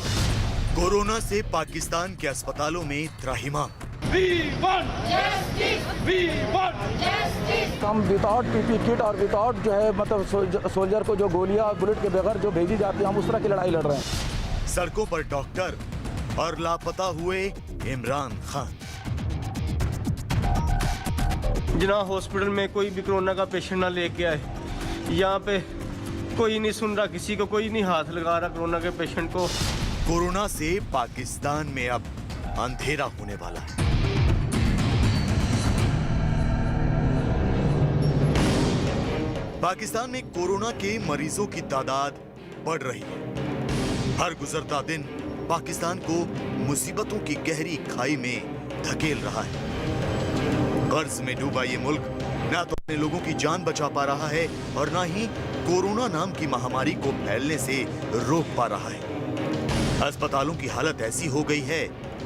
कोरोना से पाकिस्तान के अस्पतालों में त्राहिमाम। हम विदाउट पीपी किट और विदाउट जो है मतलब सोल्जर को जो गोलियां और बुलेट के बगैर जो भेजी जाती है, हम उस तरह की लड़ाई लड़ रहे हैं। सड़कों पर डॉक्टर और लापता हुए इमरान खान। जिना हॉस्पिटल में कोई भी कोरोना का पेशेंट ना लेके आए, यहाँ पे कोई नहीं सुन रहा, किसी को कोई नहीं हाथ लगा रहा कोरोना के पेशेंट को। कोरोना से पाकिस्तान में अब अंधेरा होने वाला है। पाकिस्तान में कोरोना के मरीजों की तादाद बढ़ रही है। हर गुजरता दिन पाकिस्तान को मुसीबतों की गहरी खाई में धकेल रहा है। कर्ज में डूबा ये मुल्क ना तो अपने लोगों की जान बचा पा रहा है और ना ही कोरोना नाम की महामारी को फैलने से रोक पा रहा है। अस्पतालों की हालत ऐसी हो गई है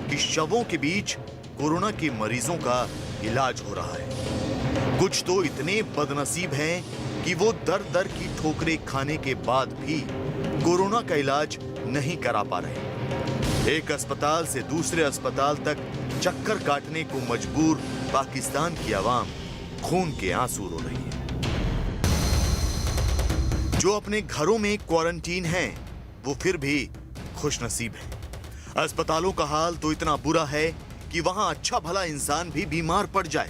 कि शवों के बीच कोरोना के मरीजों का इलाज हो रहा है। कुछ तो इतने बदनसीब हैं कि वो दर दर की ठोकरें खाने के बाद भी कोरोना का इलाज नहीं करा पा रहे। एक अस्पताल से दूसरे अस्पताल तक चक्कर काटने को मजबूर पाकिस्तान की आवाम खून के आंसू रो रही है। जो अपने घरों में क्वारंटीन हैं, वो फिर भी खुशनसीब हैं। अस्पतालों का हाल तो इतना बुरा है कि वहां अच्छा भला इंसान भी बीमार पड़ जाए।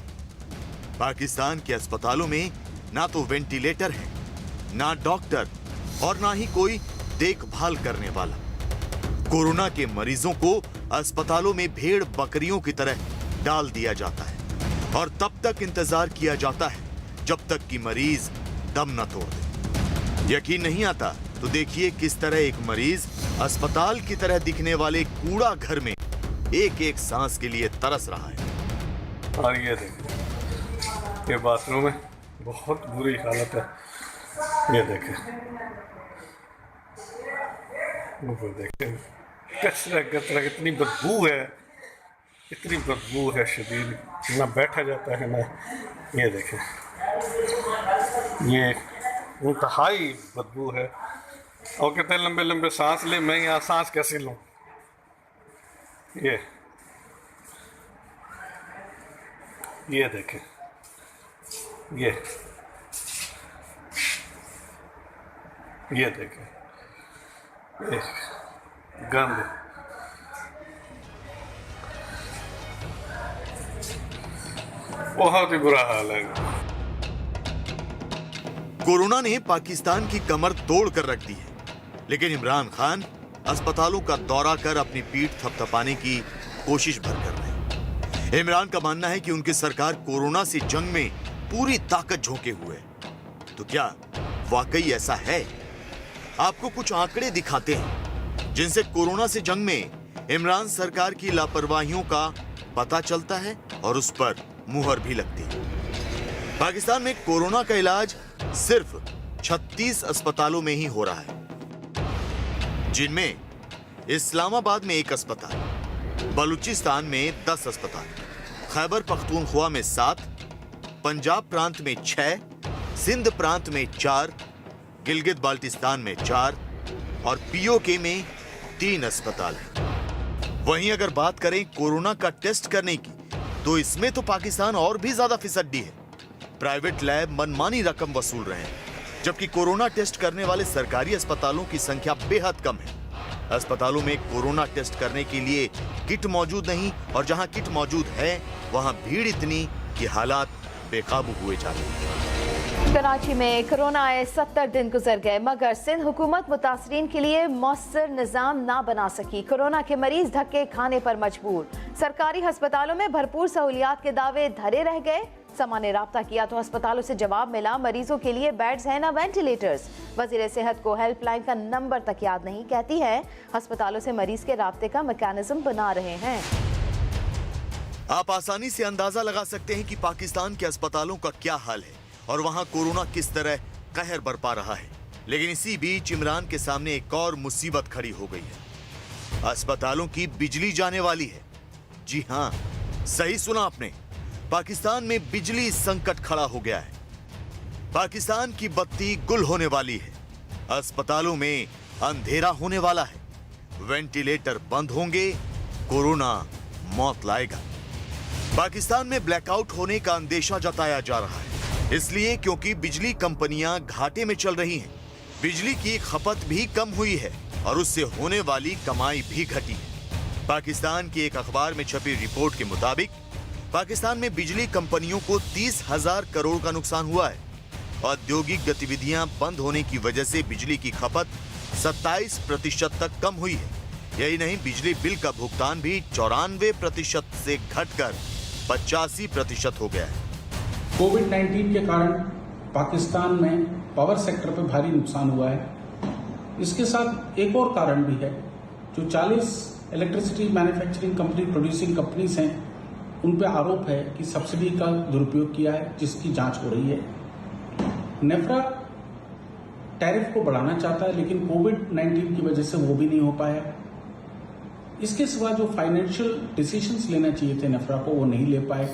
पाकिस्तान के अस्पतालों में ना तो वेंटिलेटर है, ना डॉक्टर और ना ही कोई देखभाल करने वाला। कोरोना के मरीजों को अस्पतालों में भेड़ बकरियों की तरह डाल दिया जाता है और तब तक इंतजार किया जाता है जब तक कि मरीज दम न तोड़ दे। यकीन नहीं आता तो देखिए किस तरह एक मरीज अस्पताल की तरह दिखने वाले कूड़ा घर में एक एक सांस के लिए तरस रहा है। और ये देखिए, ये बाथरूम है, बहुत बुरी हालत है। ये देखें, ऊपर देखें, कचरा कचरा, इतनी बदबू है, इतनी बदबू है शदीद, ना बैठा जाता है ना। ये देखें, ये इंतहाई बदबू है। और कितने लंबे लंबे सांस ले, मैं यहाँ सांस कैसे लूँ? ये देखें, ये देखें, ये गंद। बहुत ही बुरा हाल है। कोरोना ने पाकिस्तान की कमर तोड़ कर रख दी है, लेकिन इमरान खान अस्पतालों का दौरा कर अपनी पीठ थपथपाने की कोशिश भर कर रहे हैं। इमरान का मानना है कि उनकी सरकार कोरोना से जंग में पूरी ताकत झोंके हुए है। तो क्या वाकई ऐसा है? आपको कुछ आंकड़े दिखाते हैं जिनसे कोरोना से जंग में इमरान सरकार की लापरवाहियों का पता चलता है और उस पर मुहर भी लगती है। पाकिस्तान में कोरोना का इलाज सिर्फ 36 अस्पतालों में ही हो रहा है, जिनमें इस्लामाबाद में 1 अस्पताल, बलूचिस्तान में 10 अस्पताल, खैबर पख्तूनख्वा में 7, पंजाब प्रांत में 6, सिंध प्रांत में 4, गिलगित बाल्टिस्तान में 4 और पीओके में 3 अस्पताल हैं। वहीं अगर बात करें कोरोना का टेस्ट करने की, तो इसमें तो पाकिस्तान और भी ज्यादा फिसड्डी है। प्राइवेट लैब मनमानी रकम वसूल रहे हैं, जबकि कोरोना टेस्ट करने वाले सरकारी अस्पतालों की संख्या बेहद कम है। अस्पतालों में कोरोना टेस्ट करने के लिए किट मौजूद नहीं, और जहां किट मौजूद है वहां भीड़ इतनी कि हालात बेकाबू हुए जा रहे हैं। कराची में कोरोना आए 70 दिन गुजर गए, मगर सिंध हुकूमत मुतासरीन के लिए मौसर निजाम ना बना सकी। कोरोना के मरीज धक्के खाने पर मजबूर। सरकारी अस्पतालों में भरपूर सहूलियात के दावे धरे रह गए। समा ने राब्ता किया तो अस्पतालों से जवाब मिला, मरीजों के लिए बेड्स हैं ना वेंटिलेटर्स। वजीर सेहत को हेल्पलाइन का नंबर तक याद नहीं, कहती है अस्पतालों से मरीज के राब्ते का मैकेनिज्म बना रहे हैं। आप आसानी से अंदाजा लगा सकते हैं कि पाकिस्तान के अस्पतालों का क्या हाल है और वहां कोरोना किस तरह कहर बरपा रहा है। लेकिन इसी बीच इमरान के सामने एक और मुसीबत खड़ी हो गई है। अस्पतालों की बिजली जाने वाली है। जी हां, सही सुना आपने, पाकिस्तान में बिजली संकट खड़ा हो गया है। पाकिस्तान की बत्ती गुल होने वाली है। अस्पतालों में अंधेरा होने वाला है। वेंटिलेटर बंद होंगे, कोरोना मौत लाएगा। पाकिस्तान में ब्लैकआउट होने का अंदेशा जताया जा रहा है, इसलिए क्योंकि बिजली कंपनियां घाटे में चल रही हैं। बिजली की खपत भी कम हुई है और उससे होने वाली कमाई भी घटी है। पाकिस्तान की एक अखबार में छपी रिपोर्ट के मुताबिक पाकिस्तान में बिजली कंपनियों को 30,000 करोड़ का नुकसान हुआ है। औद्योगिक गतिविधियां बंद होने की वजह से बिजली की खपत 27% तक कम हुई है। यही नहीं, बिजली बिल का भुगतान भी 94% से घटकर 85% हो गया है। कोविड-19 के कारण पाकिस्तान में पावर सेक्टर पर भारी नुकसान हुआ है। इसके साथ एक और कारण भी है, जो 40 electricity manufacturing company, producing companies हैं, उन पे आरोप है कि सब्सिडी का दुरुपयोग किया है, जिसकी जांच हो रही है। नेफ्रा टैरिफ को बढ़ाना चाहता है, लेकिन कोविड-19 की वजह से वो भी नहीं हो पाया। इसके सिवा जो फाइनेंशियल डिसीजंस लेना चाहिए थे नेफ्रा को, वो नहीं ले पाए।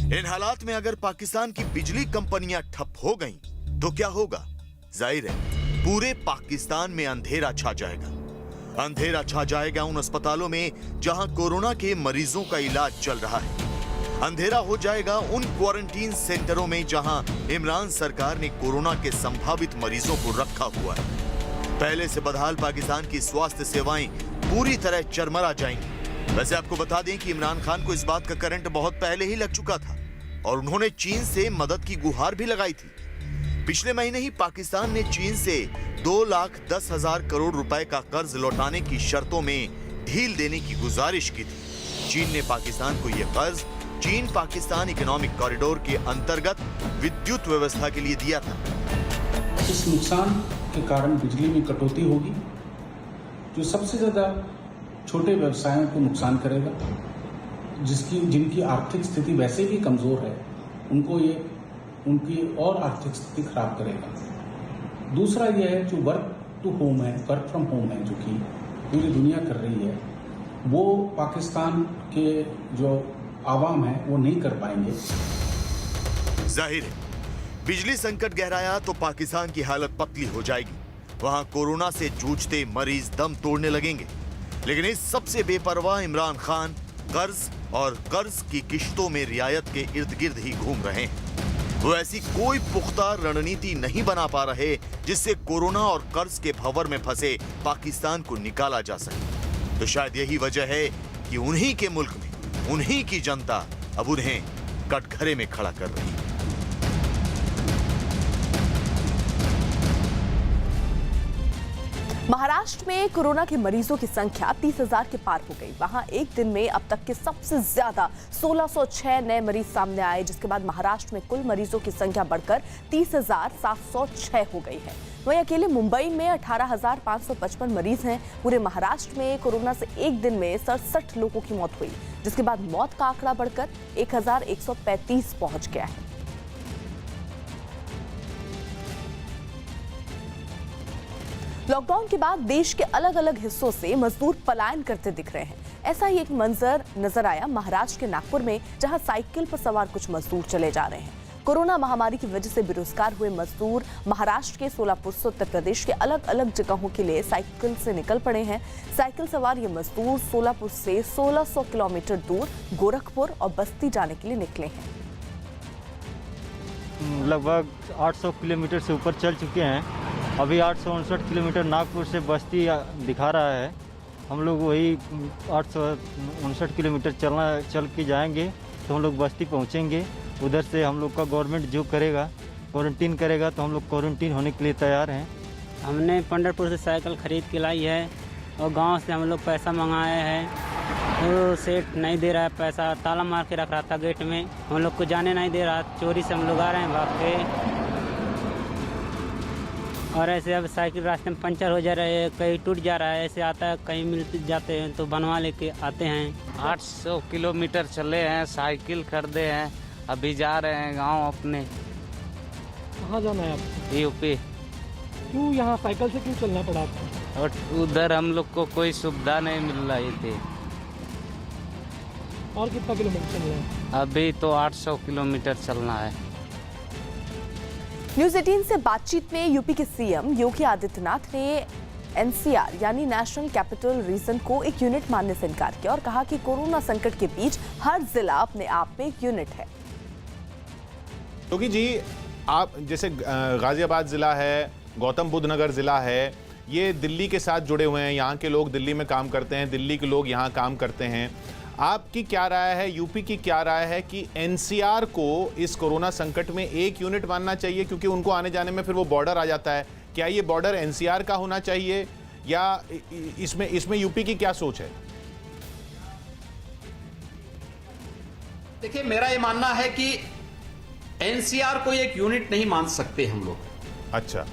इन हालात में अगर पाकिस्तान की बिजली कंपनियां ठप हो गईं, तो क्या होगा? जाहिर है, पूरे पाकिस्तान में अंधेरा छा जाएगा। अंधेरा छा जाएगा उन अस्पतालों में जहां कोरोना के मरीजों का इलाज चल रहा है। अंधेरा हो जाएगा उन क्वारंटीन सेंटरों में जहां इमरान सरकार ने कोरोना के संभावित मरीजों को रखा हुआ है। पहले से बदहाल पाकिस्तान की स्वास्थ्य सेवाएं पूरी तरह चरमरा जाएंगी। वैसे आपको बता दें कि इमरान खान को इस बात का करंट बहुत पहले ही लग चुका था और उन्होंने चीन से मदद की गुहार भी लगाई थी। पिछले महीने ही पाकिस्तान ने चीन से 2,10,000 करोड़ रुपए का कर्ज लौटाने की शर्तों में ढील देने की गुजारिश की थी। चीन ने पाकिस्तान को यह कर्ज चीन पाकिस्तान इकोनॉमिक कॉरिडोर के अंतर्गत विद्युत व्यवस्था के लिए दिया था। इस नुकसान के कारण बिजली में कटौती होगी, जो सबसे ज्यादा छोटे व्यवसायों को नुकसान करेगा, जिनकी आर्थिक स्थिति वैसे ही कमजोर है, उनकी और आर्थिक स्थिति खराब करेगा। दूसरा यह है, जो वर्क टू होम है, वर्क फ्रॉम होम है, जो कि पूरी दुनिया कर रही है, वो पाकिस्तान के जो आवाम है वो नहीं कर पाएंगे। जाहिर है बिजली संकट गहराया तो पाकिस्तान की हालत पतली हो जाएगी। वहां कोरोना से जूझते मरीज दम तोड़ने लगेंगे। लेकिन इस सबसे बेपरवाह इमरान खान कर्ज और कर्ज की किश्तों में रियायत के इर्द गिर्द ही घूम रहे हैं। वो ऐसी कोई पुख्ता रणनीति नहीं बना पा रहे जिससे कोरोना और कर्ज के भंवर में फंसे पाकिस्तान को निकाला जा सके। तो शायद यही वजह है कि उन्हीं के मुल्क में उन्हीं की जनता अब उन्हें कटघरे में खड़ा कर रही है। महाराष्ट्र में कोरोना के मरीजों की संख्या 30,000 के पार हो गई। वहां एक दिन में अब तक के सबसे ज्यादा 1606 नए मरीज सामने आए, जिसके बाद महाराष्ट्र में कुल मरीजों की संख्या बढ़कर 30,706 हो गई है। वहीं अकेले मुंबई में 18,555 मरीज हैं। पूरे महाराष्ट्र में कोरोना से एक दिन में 67 लोगों की मौत हुई, जिसके बाद मौत का आंकड़ा बढ़कर 1,135 पहुंच गया है। लॉकडाउन के बाद देश के अलग अलग हिस्सों से मजदूर पलायन करते दिख रहे हैं। ऐसा ही एक मंजर नजर आया महाराष्ट्र के नागपुर में, जहां साइकिल पर सवार कुछ मजदूर चले जा रहे हैं। कोरोना महामारी की वजह से बेरोजगार हुए मजदूर महाराष्ट्र के सोलापुर से उत्तर प्रदेश के अलग अलग जगहों के लिए साइकिल से निकल पड़े हैं। साइकिल सवार ये मजदूर सोलापुर से 1600 किलोमीटर दूर गोरखपुर और बस्ती जाने के लिए निकले हैं। लगभग 800 किलोमीटर से ऊपर चल चुके हैं। अभी 859 किलोमीटर नागपुर से बस्ती दिखा रहा है। हम लोग वही 859 किलोमीटर चल के जाएंगे तो हम लोग बस्ती पहुंचेंगे। उधर से हम लोग का गवर्नमेंट जो करेगा, क्वारंटीन करेगा, तो हम लोग क्वारंटीन होने के लिए तैयार हैं। हमने पंढरपुर से साइकिल खरीद के लाई है और गांव से हम लोग पैसा मंगाए हैं। वो सेठ नहीं दे रहा है पैसा, ताला मार के रख रहा था गेट में, हम लोग को जाने नहीं दे रहा। चोरी से हम लोग आ रहे हैं भाग के। और ऐसे अब साइकिल रास्ते में पंचर हो जा रहा है, कहीं टूट जा रहा है, ऐसे आता है, कहीं मिल जाते हैं तो बनवा लेके आते हैं। 800 किलोमीटर चले हैं, साइकिल खरीदे हैं, अभी जा रहे हैं गांव अपने। कहाँ जाना है आपको? यूपी। क्यों यहाँ साइकिल से क्यों चलना पड़ा आपको? और उधर हम लोग को कोई सुविधा नहीं मिल रही थी। और कितना किलोमीटर चलना है? अभी तो 800 किलोमीटर चलना है। न्यूज 18 से बातचीत में यूपी के सीएम योगी आदित्यनाथ ने एनसीआर यानी नेशनल कैपिटल रीजन को एक यूनिट मानने से इनकार किया और कहा कि कोरोना संकट के बीच हर जिला अपने आप में एक यूनिट है। योगी जी, आप जैसे गाजियाबाद जिला है, गौतम बुद्ध नगर जिला है, ये दिल्ली के साथ जुड़े हुए हैं। यहाँ के लोग दिल्ली में काम करते हैं, दिल्ली के लोग यहाँ काम करते हैं। आपकी क्या राय है, यूपी की क्या राय है कि एनसीआर को इस कोरोना संकट में एक यूनिट मानना चाहिए, क्योंकि उनको आने जाने में फिर वो बॉर्डर आ जाता है। क्या ये बॉर्डर एनसीआर का होना चाहिए या इसमें यूपी की क्या सोच है? देखिए, मेरा ये मानना है कि एनसीआर को एक यूनिट नहीं मान सकते हम लोग। अच्छा,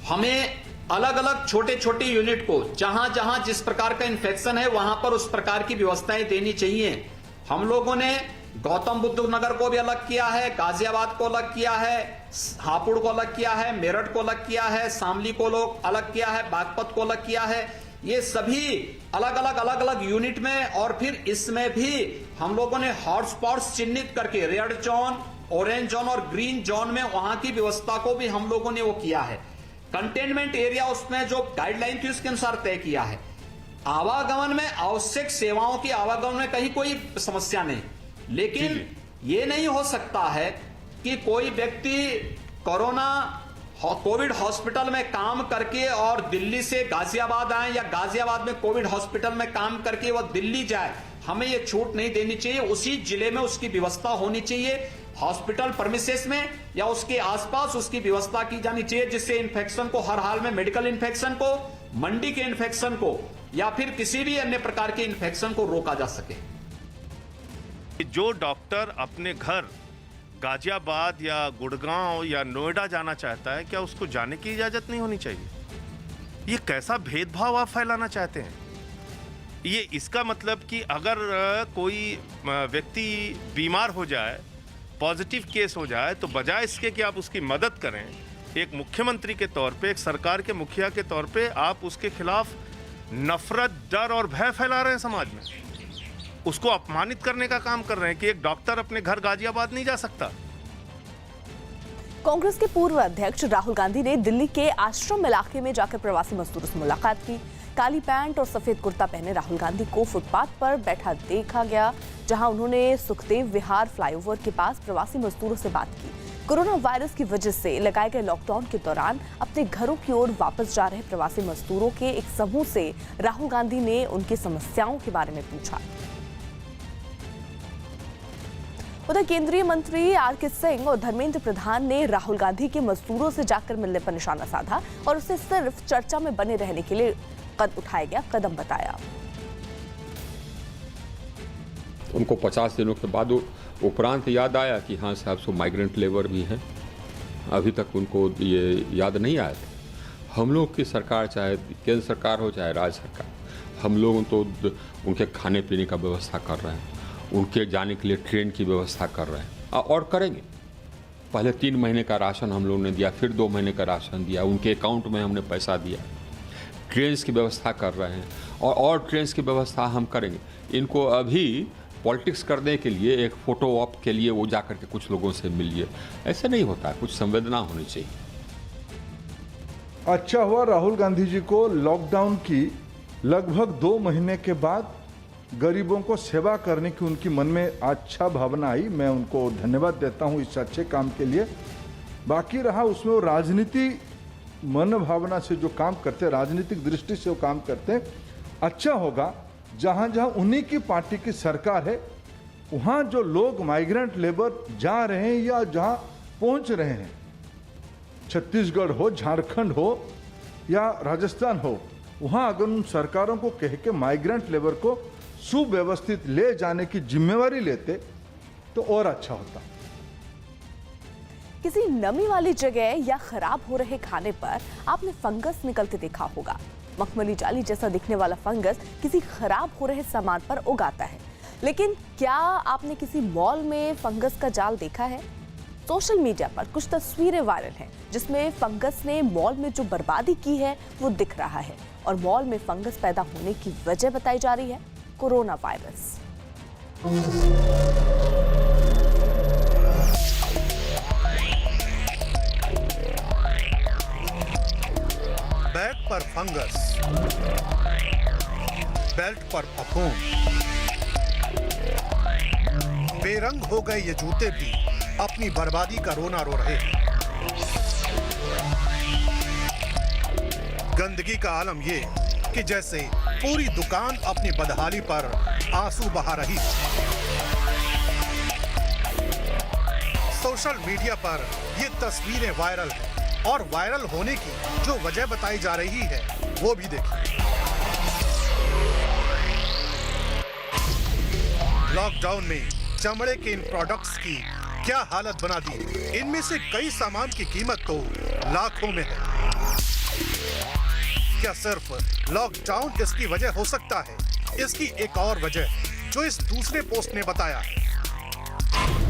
हमें अलग अलग छोटे छोटे यूनिट को जहां जहां जिस प्रकार का इन्फेक्शन है वहां पर उस प्रकार की व्यवस्थाएं देनी चाहिए। हम लोगों ने गौतम बुद्ध नगर को भी अलग किया है, गाजियाबाद को अलग किया है, हापुड़ को अलग किया है, मेरठ को अलग किया है, शामली को अलग किया है, बागपत को अलग किया है। ये सभी अलग अलग यूनिट में, और फिर इसमें भी हम लोगों ने हॉटस्पॉट्स चिन्हित करके रेड जोन, ऑरेंज जोन और ग्रीन जोन में वहां की व्यवस्था को भी हम लोगों ने वो किया है। कंटेनमेंट एरिया उसमें जो गाइडलाइन थी उसके अनुसार तय किया है। आवागमन में, आवश्यक सेवाओं की आवागमन में कहीं कोई समस्या नहीं, लेकिन ये नहीं हो सकता है कि कोई व्यक्ति कोविड हॉस्पिटल में काम करके और दिल्ली से गाजियाबाद आए या गाजियाबाद में कोविड हॉस्पिटल में काम करके वह दिल्ली जाए। हमें ये छूट नहीं देनी चाहिए। उसी जिले में उसकी व्यवस्था होनी चाहिए, हॉस्पिटल परमिसेस में या उसके आसपास उसकी व्यवस्था की जानी चाहिए, जिससे इन्फेक्शन को हर हाल में, मेडिकल इन्फेक्शन को, मंडी के इन्फेक्शन को या फिर किसी भी अन्य प्रकार के इन्फेक्शन को रोका जा सके। जो डॉक्टर अपने घर गाजियाबाद या गुड़गांव या नोएडा जाना चाहता है, क्या उसको जाने की इजाजत नहीं होनी चाहिए? ये कैसा भेदभाव आप फैलाना चाहते हैं? ये इसका मतलब कि अगर कोई व्यक्ति बीमार हो जाए, पॉजिटिव केस हो जाए, तो बजाय इसके कि आप उसकी मदद करें, एक मुख्यमंत्री के तौर पे, एक सरकार के मुखिया के तौर पे आप उसके खिलाफ नफरत, डर और भय फैला रहे हैं समाज में। उसको अपमानित करने का काम कर रहे हैं कि एक डॉक्टर अपने घर गाजियाबाद नहीं जा सकता। कांग्रेस के पूर्व अध्यक्ष राहुल गांधी ने दिल्ली के आश्रम इलाके में जाकर प्रवासी मजदूरों से मुलाकात की। काली पैंट और सफेद कुर्ता पहने राहुल गांधी को फुटपाथ पर बैठा देखा गया, जहां उन्होंने सुखदेव विहार फ्लाईओवर के पास प्रवासी मजदूरों से बात की। कोरोना वायरस की वजह से लगाए गए लॉकडाउन के दौरान अपने घरों की ओर वापस जा रहे प्रवासी मजदूरों के एक समूह से राहुल गांधी ने उनकी समस्याओं के बारे में पूछा। उधर केंद्रीय मंत्री आर.के. सिंह और धर्मेंद्र प्रधान ने राहुल गांधी के मजदूरों से जाकर मिलने पर निशाना साधा और उसे सिर्फ चर्चा में बने रहने के लिए उठाया गया कदम बताया। उनको 50 दिनों के बाद उपरांत याद आया कि हाँ साहब, सो माइग्रेंट लेबर भी हैं। अभी तक उनको ये याद नहीं आया था। हम लोग की सरकार, चाहे केंद्र सरकार हो चाहे राज्य सरकार, हम लोग तो उनके खाने पीने का व्यवस्था कर रहे हैं, उनके जाने के लिए ट्रेन की व्यवस्था कर रहे हैं और करेंगे। पहले 3 महीने का राशन हम लोगों ने दिया, फिर 2 महीने का राशन दिया, उनके अकाउंट में हमने पैसा दिया। ट्रेन्स की व्यवस्था कर रहे हैं और ट्रेन्स की व्यवस्था हम करेंगे। इनको अभी पॉलिटिक्स करने के लिए, एक फोटो ऑप के लिए वो जाकर के कुछ लोगों से मिलिए, ऐसे नहीं होता है। कुछ संवेदना होनी चाहिए। अच्छा हुआ राहुल गांधी जी को लॉकडाउन की लगभग 2 महीने के बाद गरीबों को सेवा करने की उनकी मन में अच्छा भावना आई। मैं उनको धन्यवाद देता हूं इस अच्छे काम के लिए। बाकी रहा उसमें वो राजनीति मन भावना से जो काम करते, राजनीतिक दृष्टि से वो काम करते, अच्छा होगा जहां जहां उन्हीं की पार्टी की सरकार है वहां जो लोग माइग्रेंट लेबर जा रहे हैं या जहां पहुंच रहे हैं, छत्तीसगढ़ हो, झारखंड हो या राजस्थान हो, वहां अगर उन सरकारों को कह के माइग्रेंट लेबर को सुव्यवस्थित ले जाने की जिम्मेवारी लेते तो और अच्छा होता। किसी नमी वाली जगह या खराब हो रहे खाने पर आपने फंगस निकलते देखा होगा। मखमली जाली जैसा दिखने वाला फंगस किसी खराब हो रहे सामान पर उग आता है। लेकिन क्या आपने किसी मॉल में फंगस का जाल देखा है? सोशल मीडिया पर कुछ तस्वीरें वायरल हैं जिसमें फंगस ने मॉल में जो बर्बादी की है वो दिख रहा है और मॉल में फंगस पैदा होने की वजह बताई जा रही है कोरोना वायरस। बैग पर फंगस, बेल्ट पर फफूंद, बेरंग हो गए ये जूते भी अपनी बर्बादी का रोना रो रहे हैं। गंदगी का आलम ये कि जैसे पूरी दुकान अपनी बदहाली पर आंसू बहा रही है। सोशल मीडिया पर ये तस्वीरें वायरल हैं और वायरल होने की जो वजह बताई जा रही है वो भी देखिए। लॉकडाउन में चमड़े के इन प्रोडक्ट्स की क्या हालत बना दी। इनमें से कई सामान की कीमत तो लाखों में है। क्या सिर्फ लॉकडाउन इसकी वजह हो सकता है? इसकी एक और वजह जो इस दूसरे पोस्ट ने बताया है।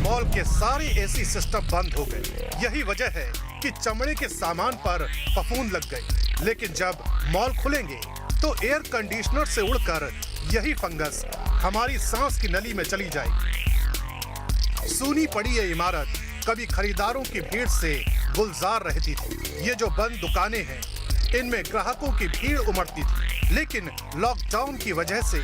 मॉल के सारे एसी सिस्टम बंद हो गए। यही वजह है कि चमड़े के सामान पर फफूंद लग गई। लेकिन जब मॉल खुलेंगे तो एयर कंडीशनर से उड़कर यही फंगस हमारी सांस की नली में चली जाएगी। सूनी पड़ी ये इमारत कभी खरीदारों की भीड़ से गुलजार रहती थी। ये जो बंद दुकानें हैं इनमें ग्राहकों की भीड़ उमड़ती थी। लेकिन लॉकडाउन की वजह से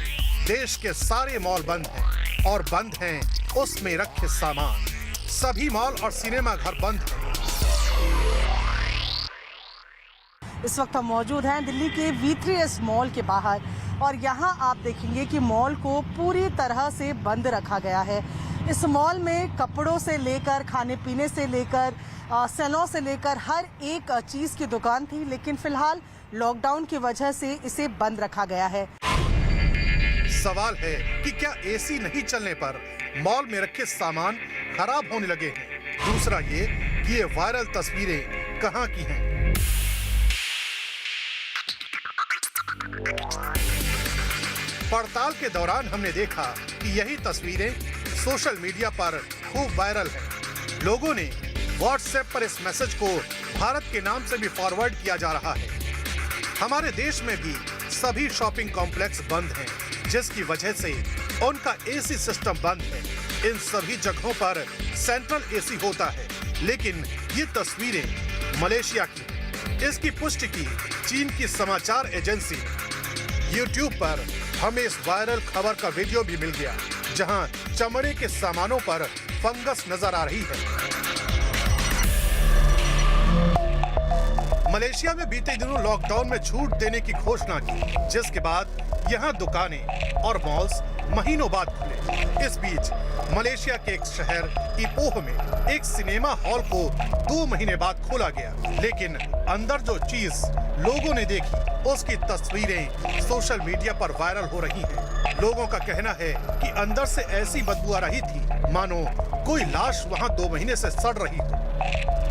देश के सारे मॉल बंद हैं और बंद हैं उसमें रखे सामान। सभी मॉल और सिनेमा घर बंद हैं। इस वक्त हम मौजूद हैं दिल्ली के V3S मॉल के बाहर और यहाँ आप देखेंगे कि मॉल को पूरी तरह से बंद रखा गया है। इस मॉल में कपड़ों से लेकर खाने पीने से लेकर सैलून से लेकर हर एक चीज़ की दुकान थी, लेकिन फिलहाल लॉकडाउन की वजह से इसे बंद रखा गया है। सवाल है कि क्या एसी नहीं चलने पर मॉल में रखे सामान खराब होने लगे हैं? दूसरा ये कि ये वायरल तस्वीरें कहाँ की हैं? पड़ताल के दौरान हमने देखा कि यही तस्वीरें सोशल मीडिया पर खूब वायरल हैं। लोगों ने व्हाट्सएप पर इस मैसेज को भारत के नाम से भी फॉरवर्ड किया जा रहा है। हमारे देश में भी सभी शॉपिंग कॉम्प्लेक्स बंद हैं, जिसकी वजह से उनका एसी सिस्टम बंद है। इन सभी जगहों पर सेंट्रल एसी होता है, लेकिन ये तस्वीरें मलेशिया की। इसकी पुष्टि की चीन की समाचार एजेंसी YouTube पर हमें इस वायरल खबर का वीडियो भी मिल गया, जहां चमड़े के सामानों पर फंगस नजर आ रही है। मलेशिया में बीते दिनों लॉकडाउन में छूट देने की घोषणा की, जिसके बाद यहां दुकानें और मॉल्स महीनों बाद खुले। इस बीच मलेशिया के एक शहर इपोह में एक सिनेमा हॉल को 2 महीने बाद खोला गया, लेकिन अंदर जो चीज लोगों ने देखी उसकी तस्वीरें सोशल मीडिया पर वायरल हो रही हैं। लोगों का कहना है कि अंदर से ऐसी बदबू आ रही थी मानो कोई लाश वहां 2 महीने से सड़ रही हो।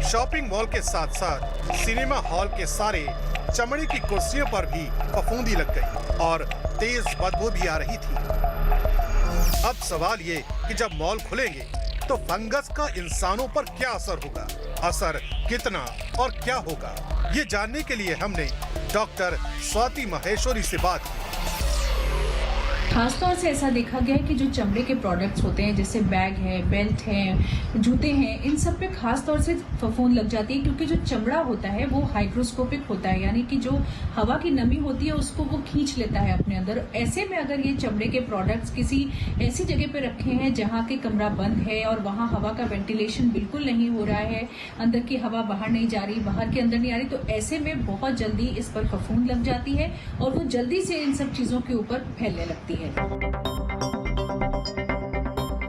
शॉपिंग मॉल के साथ साथ सिनेमा हॉल के सारे चमड़े की कुर्सियों पर भी फफूंदी लग गई और तेज बदबू भी आ रही थी। अब सवाल ये कि जब मॉल खुलेंगे तो फंगस का इंसानों पर क्या असर होगा, असर कितना और क्या होगा, ये जानने के लिए हमने डॉक्टर स्वाति महेश्वरी से बात की। खासतौर से ऐसा देखा गया है कि जो चमड़े के प्रोडक्ट्स होते हैं, जैसे बैग है, बेल्ट है, जूते हैं, इन सब पे खास तौर से फफूंद लग जाती है, क्योंकि जो चमड़ा होता है वो हाइग्रोस्कोपिक होता है, यानी कि जो हवा की नमी होती है उसको वो खींच लेता है अपने अंदर। ऐसे में अगर ये चमड़े के प्रोडक्ट्स किसी ऐसी जगह पे रखे हैं जहाँ के कमरा बंद है और वहाँ हवा का वेंटिलेशन बिल्कुल नहीं हो रहा है, अंदर की हवा बाहर नहीं जा रही, बाहर के अंदर नहीं आ रही, तो ऐसे में बहुत जल्दी इस पर फफूंद लग जाती है और वो जल्दी से इन सब चीजों के ऊपर फैलने लगती है।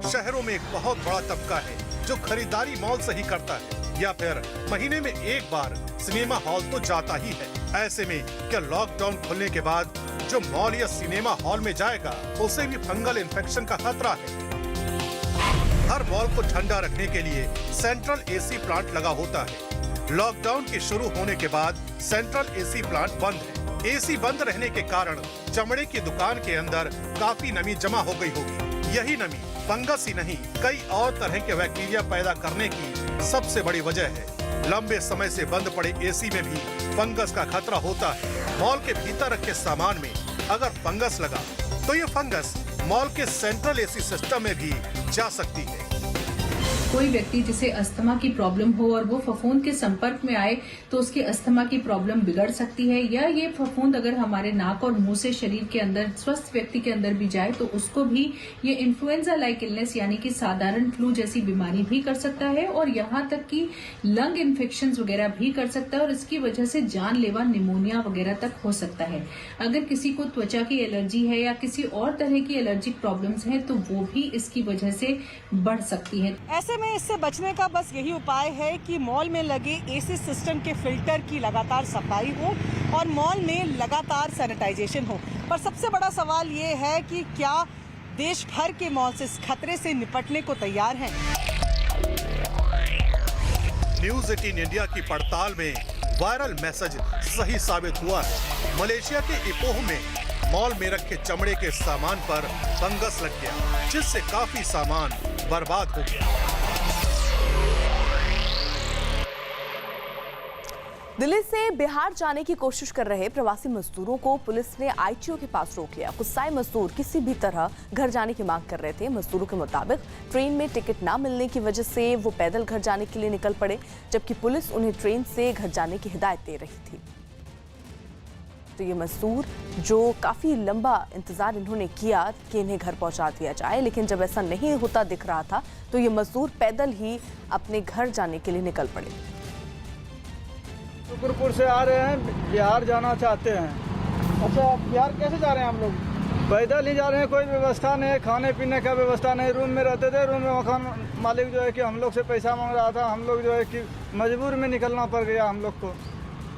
शहरों में एक बहुत बड़ा तबका है जो खरीदारी मॉल से ही करता है या फिर महीने में एक बार सिनेमा हॉल तो जाता ही है। ऐसे में क्या लॉकडाउन खुलने के बाद जो मॉल या सिनेमा हॉल में जाएगा उसे भी फंगल इन्फेक्शन का खतरा है। हर मॉल को ठंडा रखने के लिए सेंट्रल एसी प्लांट लगा होता है। लॉकडाउन के शुरू होने के बाद सेंट्रल एसी प्लांट बंद है। एसी बंद रहने के कारण चमड़े की दुकान के अंदर काफी नमी जमा हो गई होगी। यही नमी फंगस ही नहीं, कई और तरह के बैक्टीरिया पैदा करने की सबसे बड़ी वजह है। लंबे समय से बंद पड़े एसी में भी फंगस का खतरा होता है। मॉल के भीतर रखे सामान में अगर फंगस लगा तो ये फंगस मॉल के सेंट्रल एसी सिस्टम में भी जा सकती है। कोई व्यक्ति जिसे अस्थमा की प्रॉब्लम हो और वो फफूंद के संपर्क में आए तो उसकी अस्थमा की प्रॉब्लम बिगड़ सकती है, या ये फफूंद अगर हमारे नाक और मुंह से शरीर के अंदर स्वस्थ व्यक्ति के अंदर भी जाए तो उसको भी ये इन्फ्लुएंजा लाइक इलनेस यानी कि साधारण फ्लू जैसी बीमारी भी कर सकता है और यहाँ तक कि लंग इन्फेक्शन वगैरह भी कर सकता है और इसकी वजह से जानलेवा निमोनिया वगैरह तक हो सकता है। अगर किसी को त्वचा की एलर्जी है या किसी और तरह की एलर्जिक प्रॉब्लम्स है तो वो भी इसकी वजह से बढ़ सकती है। ऐसे में इससे बचने का बस यही उपाय है कि मॉल में लगे एसी सिस्टम के फिल्टर की लगातार सफाई हो और मॉल में लगातार सैनिटाइजेशन हो। पर सबसे बड़ा सवाल ये है कि क्या देश भर के मॉल इस खतरे से निपटने को तैयार हैं? न्यूज 18 इंडिया की पड़ताल में वायरल मैसेज सही साबित हुआ है। मलेशिया के इपोह में मॉल में रखे चमड़े के सामान पर फंगस लग गया, जिससे काफी सामान बर्बाद हो गया। दिल्ली से बिहार जाने की कोशिश कर रहे प्रवासी मजदूरों को पुलिस ने आईटीओ के पास रोक लिया। गुस्साए मजदूर किसी भी तरह घर जाने की मांग कर रहे थे। मजदूरों के मुताबिक ट्रेन में टिकट ना मिलने की वजह से वो पैदल घर जाने के लिए निकल पड़े, जबकि पुलिस उन्हें ट्रेन से घर जाने की हिदायत दे रही थी। तो ये मजदूर जो काफी लंबा इंतजार इन्होंने किया कि इन्हें घर पहुंचा दिया जाए, लेकिन जब ऐसा नहीं होता दिख रहा था तो ये मजदूर पैदल ही अपने घर जाने के लिए निकल पड़े। शुक्रपुर से आ रहे हैं, बिहार जाना चाहते हैं। अच्छा, बिहार कैसे जा रहे हैं हम लोग? पैदल ही जा रहे हैं, कोई व्यवस्था नहीं है, खाने पीने का व्यवस्था नहीं। रूम में रहते थे, रूम में मकान मालिक जो है कि हम लोग से पैसा मांग रहा था, हम लोग जो है कि मजबूर में निकलना पड़ गया हम लोग को।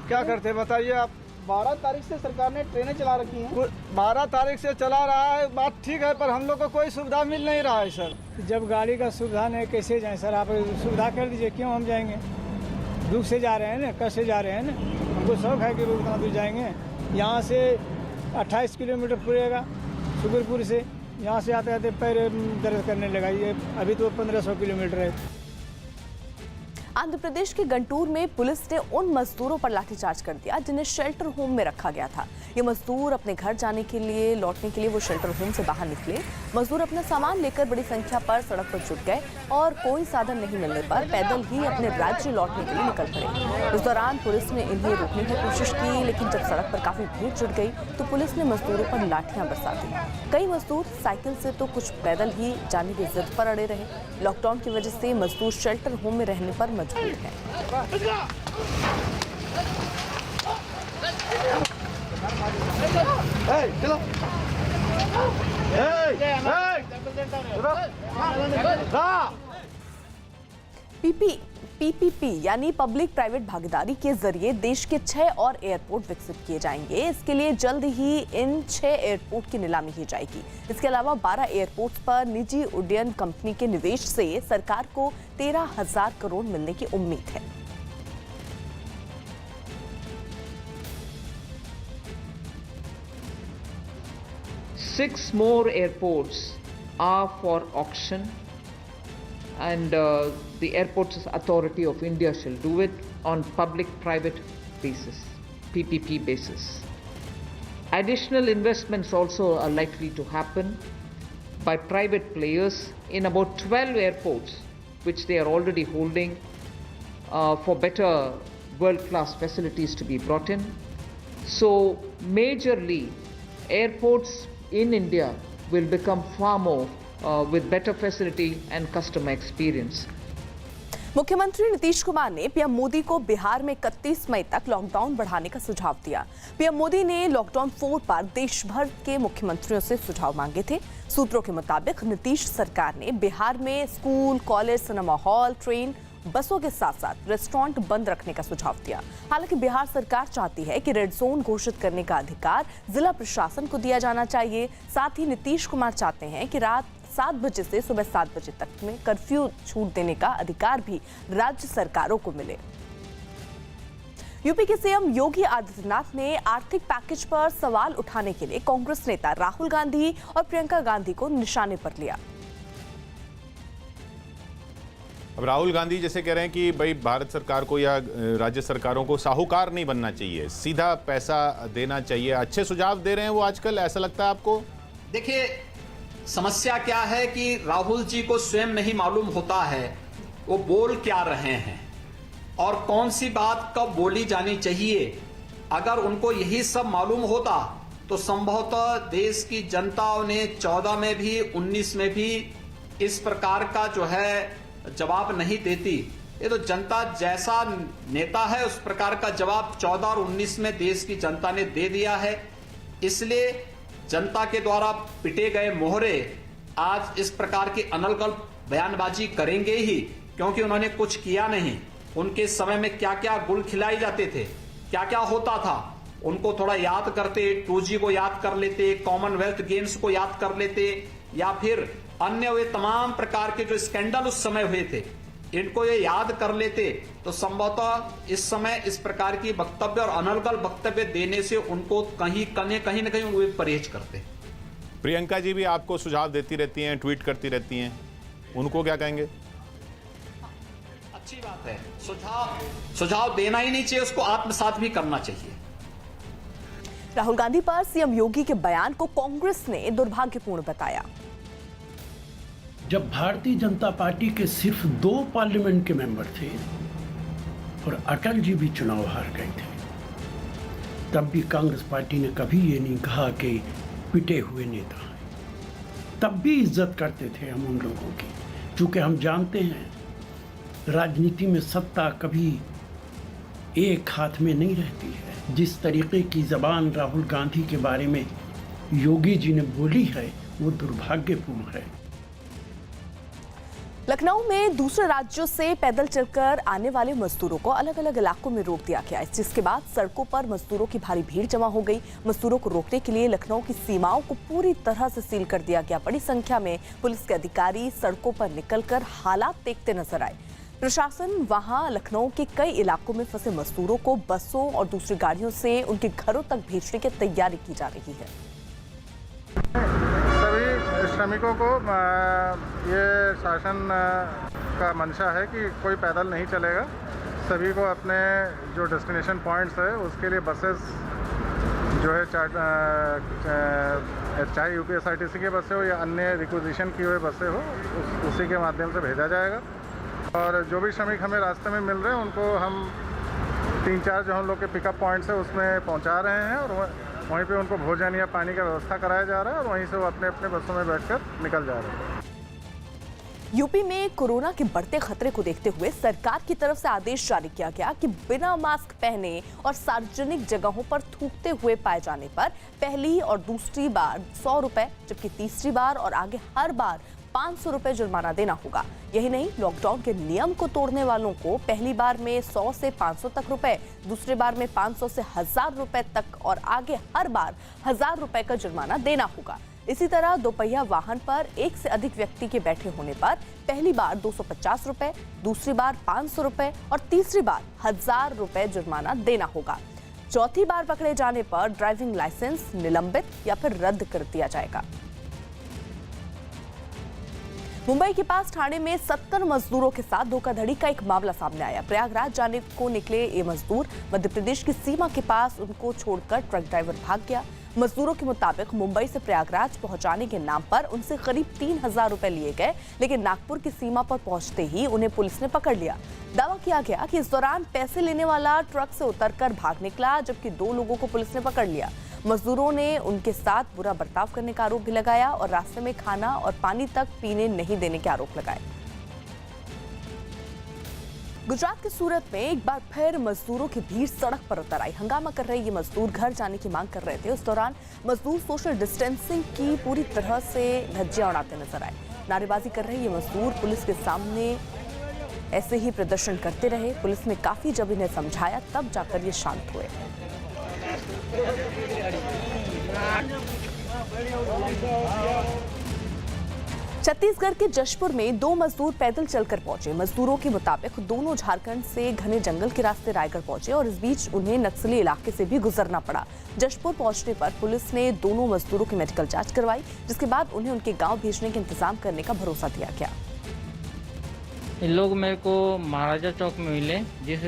क्या करते बताइए आप? 12 तारीख से सरकार ने ट्रेनें चला रखी हैं। 12 तारीख से चला रहा है, बात ठीक है, पर हम लोग को कोई सुविधा मिल नहीं रहा है सर। जब गाड़ी का सुविधा नहीं कैसे जाएं सर? आप सुविधा कर दीजिए, क्यों हम जाएंगे? दुख से जा रहे हैं ना, कष्ट से जा रहे हैं ना, हमको शौक है कि उतना दूर जाएंगे। यहाँ से 28 किलोमीटर पूरेगा शुक्रपुर से, यहाँ से आते आते पैर दर्द करने लगा। ये अभी तो 1500 किलोमीटर है। आंध्र प्रदेश के गंटूर में पुलिस ने उन मजदूरों पर लाठीचार्ज कर दिया जिन्हें शेल्टर होम में रखा गया था। ये मजदूर अपने घर जाने के लिए लौटने के लिए वो शेल्टर होम से बाहर निकले। मजदूर अपना सामान लेकर बड़ी संख्या पर सड़क पर जुट गए और कोई साधन नहीं मिलने पर पैदल ही अपने राज्य लौटने के लिए निकल पड़े। इस दौरान पुलिस ने इन्हें रोकने की कोशिश की, लेकिन जब सड़क पर काफी भीड़ जुट गई तो पुलिस ने मजदूरों पर लाठियां बरसा दी। कई मजदूर साइकिल से तो कुछ पैदल ही जाने की जिद पर अड़े रहे। लॉकडाउन की वजह से मजदूर शेल्टर होम में रहने पर मजबूर हैं। पीपीपी यानी पब्लिक प्राइवेट भागीदारी के जरिए देश के 6 और एयरपोर्ट विकसित किए जाएंगे। इसके लिए जल्द ही इन 6 एयरपोर्ट की नीलामी की जाएगी। इसके अलावा 12 एयरपोर्ट्स पर निजी उड्डयन कंपनी के निवेश से सरकार को 13,000 करोड़ मिलने की उम्मीद है। Six more airports are for auction, and the Airports Authority of India shall do it on public-private basis, PPP basis. Additional investments also are likely to happen by private players in about 12 airports, which they are already holding, for better world-class facilities to be brought in. So, majorly, airports in India will become far more with better facility and customer experience. मुख्यमंत्री नीतीश कुमार ने पीएम मोदी को बिहार में 31 मई तक लॉकडाउन बढ़ाने का सुझाव दिया। पीएम मोदी ने लॉकडाउन 4 पर देश भर के मुख्यमंत्रियों से सुझाव मांगे थे। सूत्रों के मुताबिक नीतीश सरकार ने बिहार में school, college, cinema hall, train, बसों के साथ साथ रेस्टोरेंट बंद रखने का सुझाव दिया। हालांकि बिहार सरकार चाहती है कि रेड जोन घोषित करने का अधिकार जिला प्रशासन को दिया जाना चाहिए। साथ ही नीतीश कुमार चाहते हैं कि रात 7 बजे से सुबह 7 बजे तक में कर्फ्यू छूट देने का अधिकार भी राज्य सरकारों को मिले। यूपी के सीएम योगी आदित्यनाथ ने आर्थिक पैकेज पर सवाल उठाने के लिए कांग्रेस नेता राहुल गांधी और प्रियंका गांधी को निशाने पर लिया। अब राहुल गांधी जैसे कह रहे हैं कि भाई भारत सरकार को या राज्य सरकारों को साहूकार नहीं बनना चाहिए, सीधा पैसा देना चाहिए। अच्छे सुझाव दे रहे हैं वो आजकल, ऐसा लगता है आपको? देखिए, समस्या क्या है कि राहुल जी को स्वयं नहीं मालूम होता है वो बोल क्या रहे हैं और कौन सी बात कब बोली जानी चाहिए। अगर उनको यही सब मालूम होता तो संभवतः देश की जनता ने 14 में भी 19 में भी इस प्रकार का जो है जवाब नहीं देती। ये तो जनता जैसा नेता है उस प्रकार का जवाब 14 और 19 में देश की जनता ने दे दिया है। इसलिए जनता के द्वारा पिटे गए मोहरे आज इस प्रकार की अनलगल बयानबाजी करेंगे ही, क्योंकि उन्होंने कुछ किया नहीं। उनके समय में क्या क्या गुल खिलाए जाते थे, क्या क्या होता था, उनको थोड़ा याद करते, 2G को याद कर लेते, कॉमनवेल्थ गेम्स को याद कर लेते, या फिर अन्य वे तमाम प्रकार के जो स्कैंडल उस समय हुए थे इनको ये याद कर लेते तो संभवतः इस समय इस प्रकार की वक्तव्य और अनर्गल वक्तव्य देने से उनको कहीं न कहीं वे परहेज करते। प्रियंका जी भी आपको सुझाव देती रहती हैं, ट्वीट करती रहती हैं, उनको क्या कहेंगे? अच्छी बात है, सुझाव देना ही नहीं चाहिए, उसको आत्मसात भी करना चाहिए। राहुल गांधी पर सीएम योगी के बयान को कांग्रेस ने दुर्भाग्यपूर्ण बताया। जब भारतीय जनता पार्टी के सिर्फ 2 पार्लियामेंट के मेंबर थे और अटल जी भी चुनाव हार गए थे, तब भी कांग्रेस पार्टी ने कभी ये नहीं कहा कि पिटे हुए नेता हैं। तब भी इज्जत करते थे हम उन लोगों की, क्योंकि हम जानते हैं राजनीति में सत्ता कभी एक हाथ में नहीं रहती है। जिस तरीके की जबान राहुल गांधी के बारे में योगी जी ने बोली है वो दुर्भाग्यपूर्ण है। लखनऊ में दूसरे राज्यों से पैदल चलकर आने वाले मजदूरों को अलग अलग इलाकों में रोक दिया गया, जिसके बाद सड़कों पर मजदूरों की भारी भीड़ जमा हो गई। मजदूरों को रोकने के लिए लखनऊ की सीमाओं को पूरी तरह से सील कर दिया गया। बड़ी संख्या में पुलिस के अधिकारी सड़कों पर निकलकर हालात देखते नजर आए। प्रशासन वहां लखनऊ के कई इलाकों में फंसे मजदूरों को बसों और दूसरी गाड़ियों से उनके घरों तक भेजने की तैयारी की जा रही है। सभी श्रमिकों को ये शासन का मंशा है कि कोई पैदल नहीं चलेगा, सभी को अपने जो डेस्टिनेशन पॉइंट्स है उसके लिए बसेस जो है चाहे यूपीएसआरटीसी की बसें हो या अन्य रिक्विजिशन की हुई बसें हो उसी के माध्यम से भेजा जाएगा। और जो भी श्रमिक हमें रास्ते में मिल रहे हैं उनको हम 3-4 जो हम लोग के पिकअप पॉइंट्स है उसमें पहुंचा रहे हैं और वहीं पे उनको भोजन या पानी का व्यवस्था कराया जा रहा है और वहीं से वो अपने अपने बसों में बैठकर निकल जा रहे हैं। यूपी में कोरोना के बढ़ते खतरे को देखते हुए सरकार की तरफ से आदेश जारी किया गया कि बिना मास्क पहने और सार्वजनिक जगहों पर थूकते हुए पाए जाने पर पहली और दूसरी बार 100 रुपए, जबकि तीसरी बार और आगे हर बार 500 रुपए जुर्माना देना होगा। यही नहीं, लॉकडाउन के नियम को तोड़ने वालों को पहली बार में 100 से 500 तक रुपए, दूसरी बार में 500 से 1000 रुपए तक और आगे हर बार 1000 रुपए का जुर्माना देना होगा। इसी तरह दोपहिया वाहन पर एक से अधिक व्यक्ति के बैठे होने पर पहली बार 250 रुपए, दूसरी बार 500 रुपए और तीसरी बार 1000 रुपए जुर्माना देना होगा। चौथी बार पकड़े जाने पर ड्राइविंग लाइसेंस निलंबित या फिर रद्द कर दिया जाएगा। मुंबई के पास ठाणे में 70 मजदूरों के साथ धोखाधड़ी का एक मामला सामने आया। प्रयागराज जाने को निकले ये मजदूर मध्य प्रदेश की सीमा के पास उनको छोड़कर ट्रक ड्राइवर भाग गया। मजदूरों के मुताबिक मुंबई से प्रयागराज पहुंचाने के नाम पर उनसे करीब 3000 रुपए लिए गए, लेकिन नागपुर की सीमा पर पहुंचते ही उन्हें पुलिस ने पकड़ लिया। दावा किया गया कि इस दौरान पैसे लेने वाला ट्रक से उतरकर भाग निकला, जबकि 2 लोगों को पुलिस ने पकड़ लिया। मजदूरों ने उनके साथ बुरा बर्ताव करने का आरोप भी लगाया और रास्ते में खाना और पानी तक पीने नहीं देने के आरोप लगाए। गुजरात के सूरत में एक बार फिर मजदूरों की भीड़ सड़क पर उतर आई। हंगामा कर रहे ये मजदूर घर जाने की मांग कर रहे थे। उस दौरान मजदूर सोशल डिस्टेंसिंग की पूरी तरह से धज्जियां उड़ाते नजर आए। नारेबाजी कर रहे ये मजदूर पुलिस के सामने ऐसे ही प्रदर्शन करते रहे। पुलिस ने काफी जब इन्हें समझाया तब जाकर ये शांत हुए। छत्तीसगढ़ के जशपुर में 2 मजदूर पैदल चलकर पहुंचे। मजदूरों के मुताबिक दोनों झारखंड से घने जंगल के रास्ते रायगढ़ पहुंचे और इस बीच उन्हें नक्सली इलाके से भी गुजरना पड़ा। जशपुर पहुंचने पर पुलिस ने दोनों मजदूरों की मेडिकल जांच करवाई, जिसके बाद उन्हें उनके गांव भेजने का इंतजाम करने का भरोसा दिया गया। इन लोग मेरे को महाराजा चौक में मिले, जिस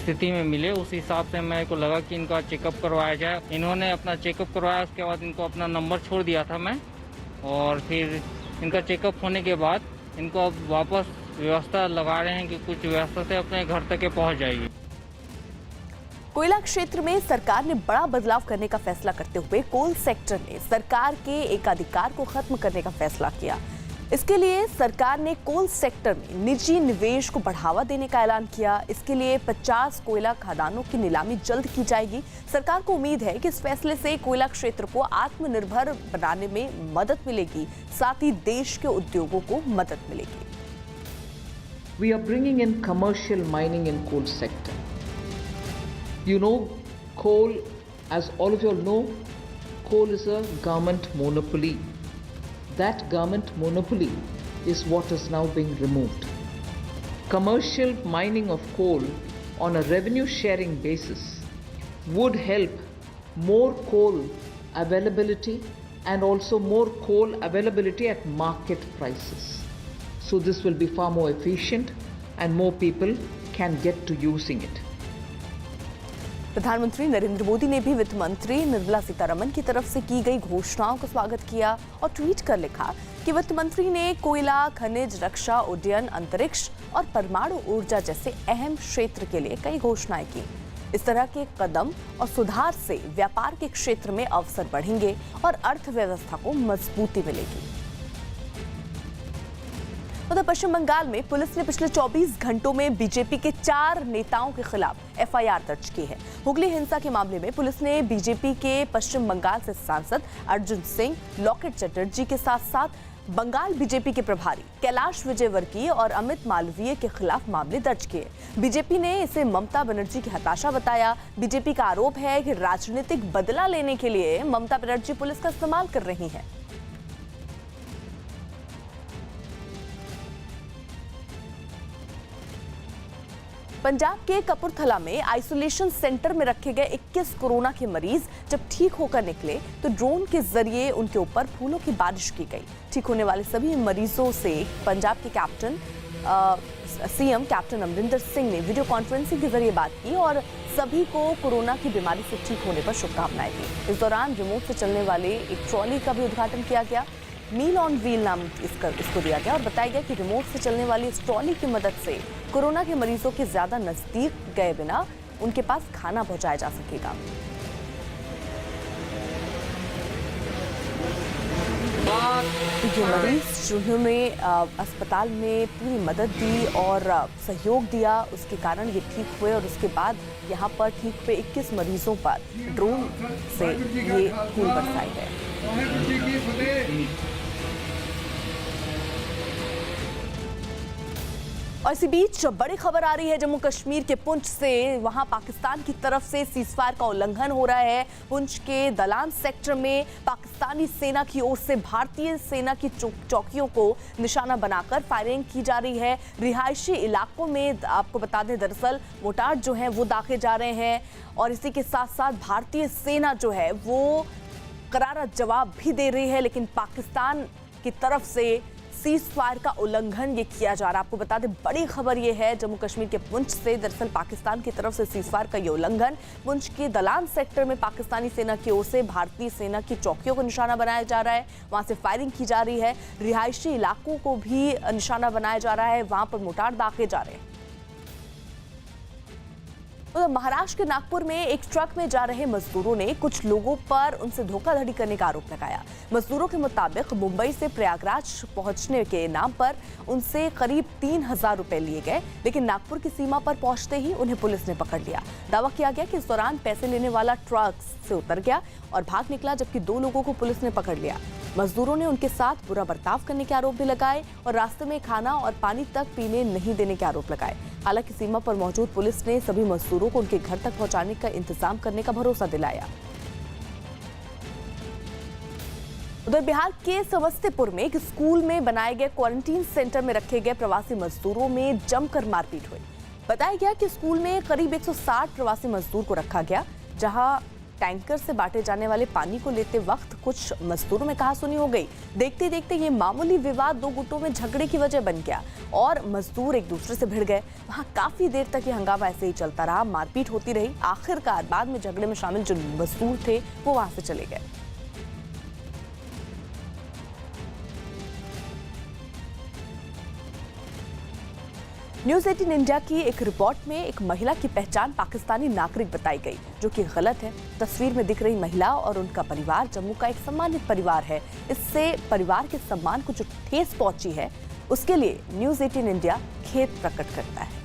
स्थिति में मिले उस हिसाब से मेरे को लगा कि इनका चेकअप करवाया जाए। इन्होंने अपना चेकअप करवाया, उसके बाद इनको अपना नंबर छोड़ दिया था मैं, और फिर इनका चेकअप होने के बाद इनको अब वापस व्यवस्था लगा रहे हैं कि कुछ व्यवस्था से अपने घर तक पहुंच जाएगी। कोयला क्षेत्र में सरकार ने बड़ा बदलाव करने का फैसला करते हुए कोल सेक्टर में सरकार के एकाधिकार को खत्म करने का फैसला किया। इसके लिए सरकार ने कोल सेक्टर में निजी निवेश को बढ़ावा देने का ऐलान किया। इसके लिए 50 कोयला खदानों की नीलामी जल्द की जाएगी। सरकार को उम्मीद है कि इस फैसले से कोयला क्षेत्र को आत्मनिर्भर बनाने में मदद मिलेगी, साथ ही देश के उद्योगों को मदद मिलेगी। We are bringing in commercial mining in coal sector. You know, coal, as all of you all know, coal is a government monopoly. That government monopoly is what is now being removed. Commercial mining of coal on a revenue sharing basis would help more coal availability and also more coal availability at market prices. So this will be far more efficient and more people can get to using it. प्रधानमंत्री नरेंद्र मोदी ने भी वित्त मंत्री निर्मला सीतारमण की तरफ से की गई घोषणाओं का स्वागत किया और ट्वीट कर लिखा कि वित्त मंत्री ने कोयला, खनिज, रक्षा, उड्डयन, अंतरिक्ष और परमाणु ऊर्जा जैसे अहम क्षेत्र के लिए कई घोषणाएं की। इस तरह के कदम और सुधार से व्यापार के क्षेत्र में अवसर बढ़ेंगे और अर्थव्यवस्था को मजबूती मिलेगी। उधर पश्चिम बंगाल में पुलिस ने पिछले 24 घंटों में बीजेपी के 4 नेताओं के खिलाफ एफआईआर दर्ज की है। हुगली हिंसा के मामले में पुलिस ने बीजेपी के पश्चिम बंगाल से सांसद अर्जुन सिंह, लॉकेट चटर्जी के साथ साथ बंगाल बीजेपी के प्रभारी कैलाश विजयवर्गीय और अमित मालवीय के खिलाफ मामले दर्ज किए। बीजेपी ने इसे ममता बनर्जी की हताशा बताया। बीजेपी का आरोप है कि राजनीतिक बदला लेने के लिए ममता बनर्जी पुलिस का इस्तेमाल कर रही हैं। पंजाब के कपूरथला में आइसोलेशन सेंटर में रखे गए 21 कोरोना के मरीज जब ठीक होकर निकले तो ड्रोन के जरिए उनके ऊपर फूलों की बारिश की गई। ठीक होने वाले सभी मरीजों से पंजाब के captain CM captain Amarinder Singh ने वीडियो कॉन्फ्रेंसिंग के जरिए बात की और सभी को कोरोना की बीमारी से ठीक होने पर शुभकामनाएं दी। इस दौरान रिमोट से चलने वाले एक ट्रॉली का भी उद्घाटन किया गया। मील ऑन व्हील नाम इसको दिया गया और बताया गया कि रिमोट से चलने वाली इस ट्रॉली की मदद से कोरोना के मरीजों के ज्यादा नजदीक गए बिना उनके पास खाना पहुंचाया जा सकेगा। ये मरीज जिन्होंने अस्पताल में पूरी मदद दी और सहयोग दिया, उसके कारण ये ठीक हुए और उसके बाद यहाँ पर ठीक हुए 21 मरीजों पर ड्रोन से ये फूल बरसाए गए। और इसी बीच बड़ी खबर आ रही है जम्मू कश्मीर के पुंछ से। वहां पाकिस्तान की तरफ से सीजफायर का उल्लंघन हो रहा है। पुंछ के दलान सेक्टर में पाकिस्तानी सेना की ओर से भारतीय सेना की चौकियों को निशाना बनाकर फायरिंग की जा रही है। रिहायशी इलाकों में आपको बता दें दरअसल मोर्टार जो है वो दागे जा रहे हैं और इसी के साथ साथ भारतीय सेना जो है वो करारा जवाब भी दे रही है, लेकिन पाकिस्तान की तरफ से सीज फायर का उल्लंघन ये किया जा रहा है। आपको बता दें बड़ी खबर ये है जम्मू कश्मीर के पुंछ से। दरअसल पाकिस्तान की तरफ से सीज फायर का ये उल्लंघन पुंछ के दलान सेक्टर में पाकिस्तानी सेना की ओर से भारतीय सेना की चौकियों को निशाना बनाया जा रहा है, वहां से फायरिंग की जा रही है। रिहायशी इलाकों को भी निशाना बनाया जा रहा है, वहां पर मोर्टार दागे जा रहे हैं। महाराष्ट्र के नागपुर में एक ट्रक में जा रहे मजदूरों ने कुछ लोगों पर उनसे धोखाधड़ी करने का आरोप लगाया। मजदूरों के मुताबिक मुंबई से प्रयागराज पहुंचने के नाम पर उनसे करीब 3,000 रुपए लिए गए, लेकिन नागपुर की सीमा पर पहुंचते ही उन्हें पुलिस ने पकड़ लिया। दावा किया गया कि इस दौरान पैसे लेने वाला ट्रक से उतर गया और भाग निकला, जबकि 2 लोगों को पुलिस ने पकड़ लिया। मजदूरों ने उनके साथ बुरा बर्ताव करने के आरोप भी लगाए और रास्ते में खाना और पानी तक पीने नहीं देने के आरोप लगाए। हालांकि सीमा पर मौजूद पुलिस ने सभी मजदूरों को उनके घर तक पहुंचाने का इंतजाम करने का भरोसा दिलाया। उधर बिहार के समस्तीपुर में एक स्कूल में बनाए गए क्वारंटीन सेंटर में रखे गए प्रवासी मजदूरों में जमकर मारपीट हुई। बताया गया कि स्कूल में करीब 160 प्रवासी मजदूर को रखा गया, जहां टैंकर से बांटे जाने वाले पानी को लेते वक्त कुछ मजदूरों में कहासुनी हो गई। देखते देखते ये मामूली विवाद 2 गुटों में झगड़े की वजह बन गया और मजदूर एक दूसरे से भिड़ गए। वहां काफी देर तक ये हंगामा ऐसे ही चलता रहा, मारपीट होती रही। आखिरकार बाद में झगड़े में शामिल जो मजदूर थे वो वहां से चले गए। न्यूज 18 इंडिया की एक रिपोर्ट में एक महिला की पहचान पाकिस्तानी नागरिक बताई गई, जो कि गलत है। तस्वीर में दिख रही महिला और उनका परिवार जम्मू का एक सम्मानित परिवार है। इससे परिवार के सम्मान को जो ठेस पहुंची है, उसके लिए न्यूज 18 इंडिया खेद प्रकट करता है।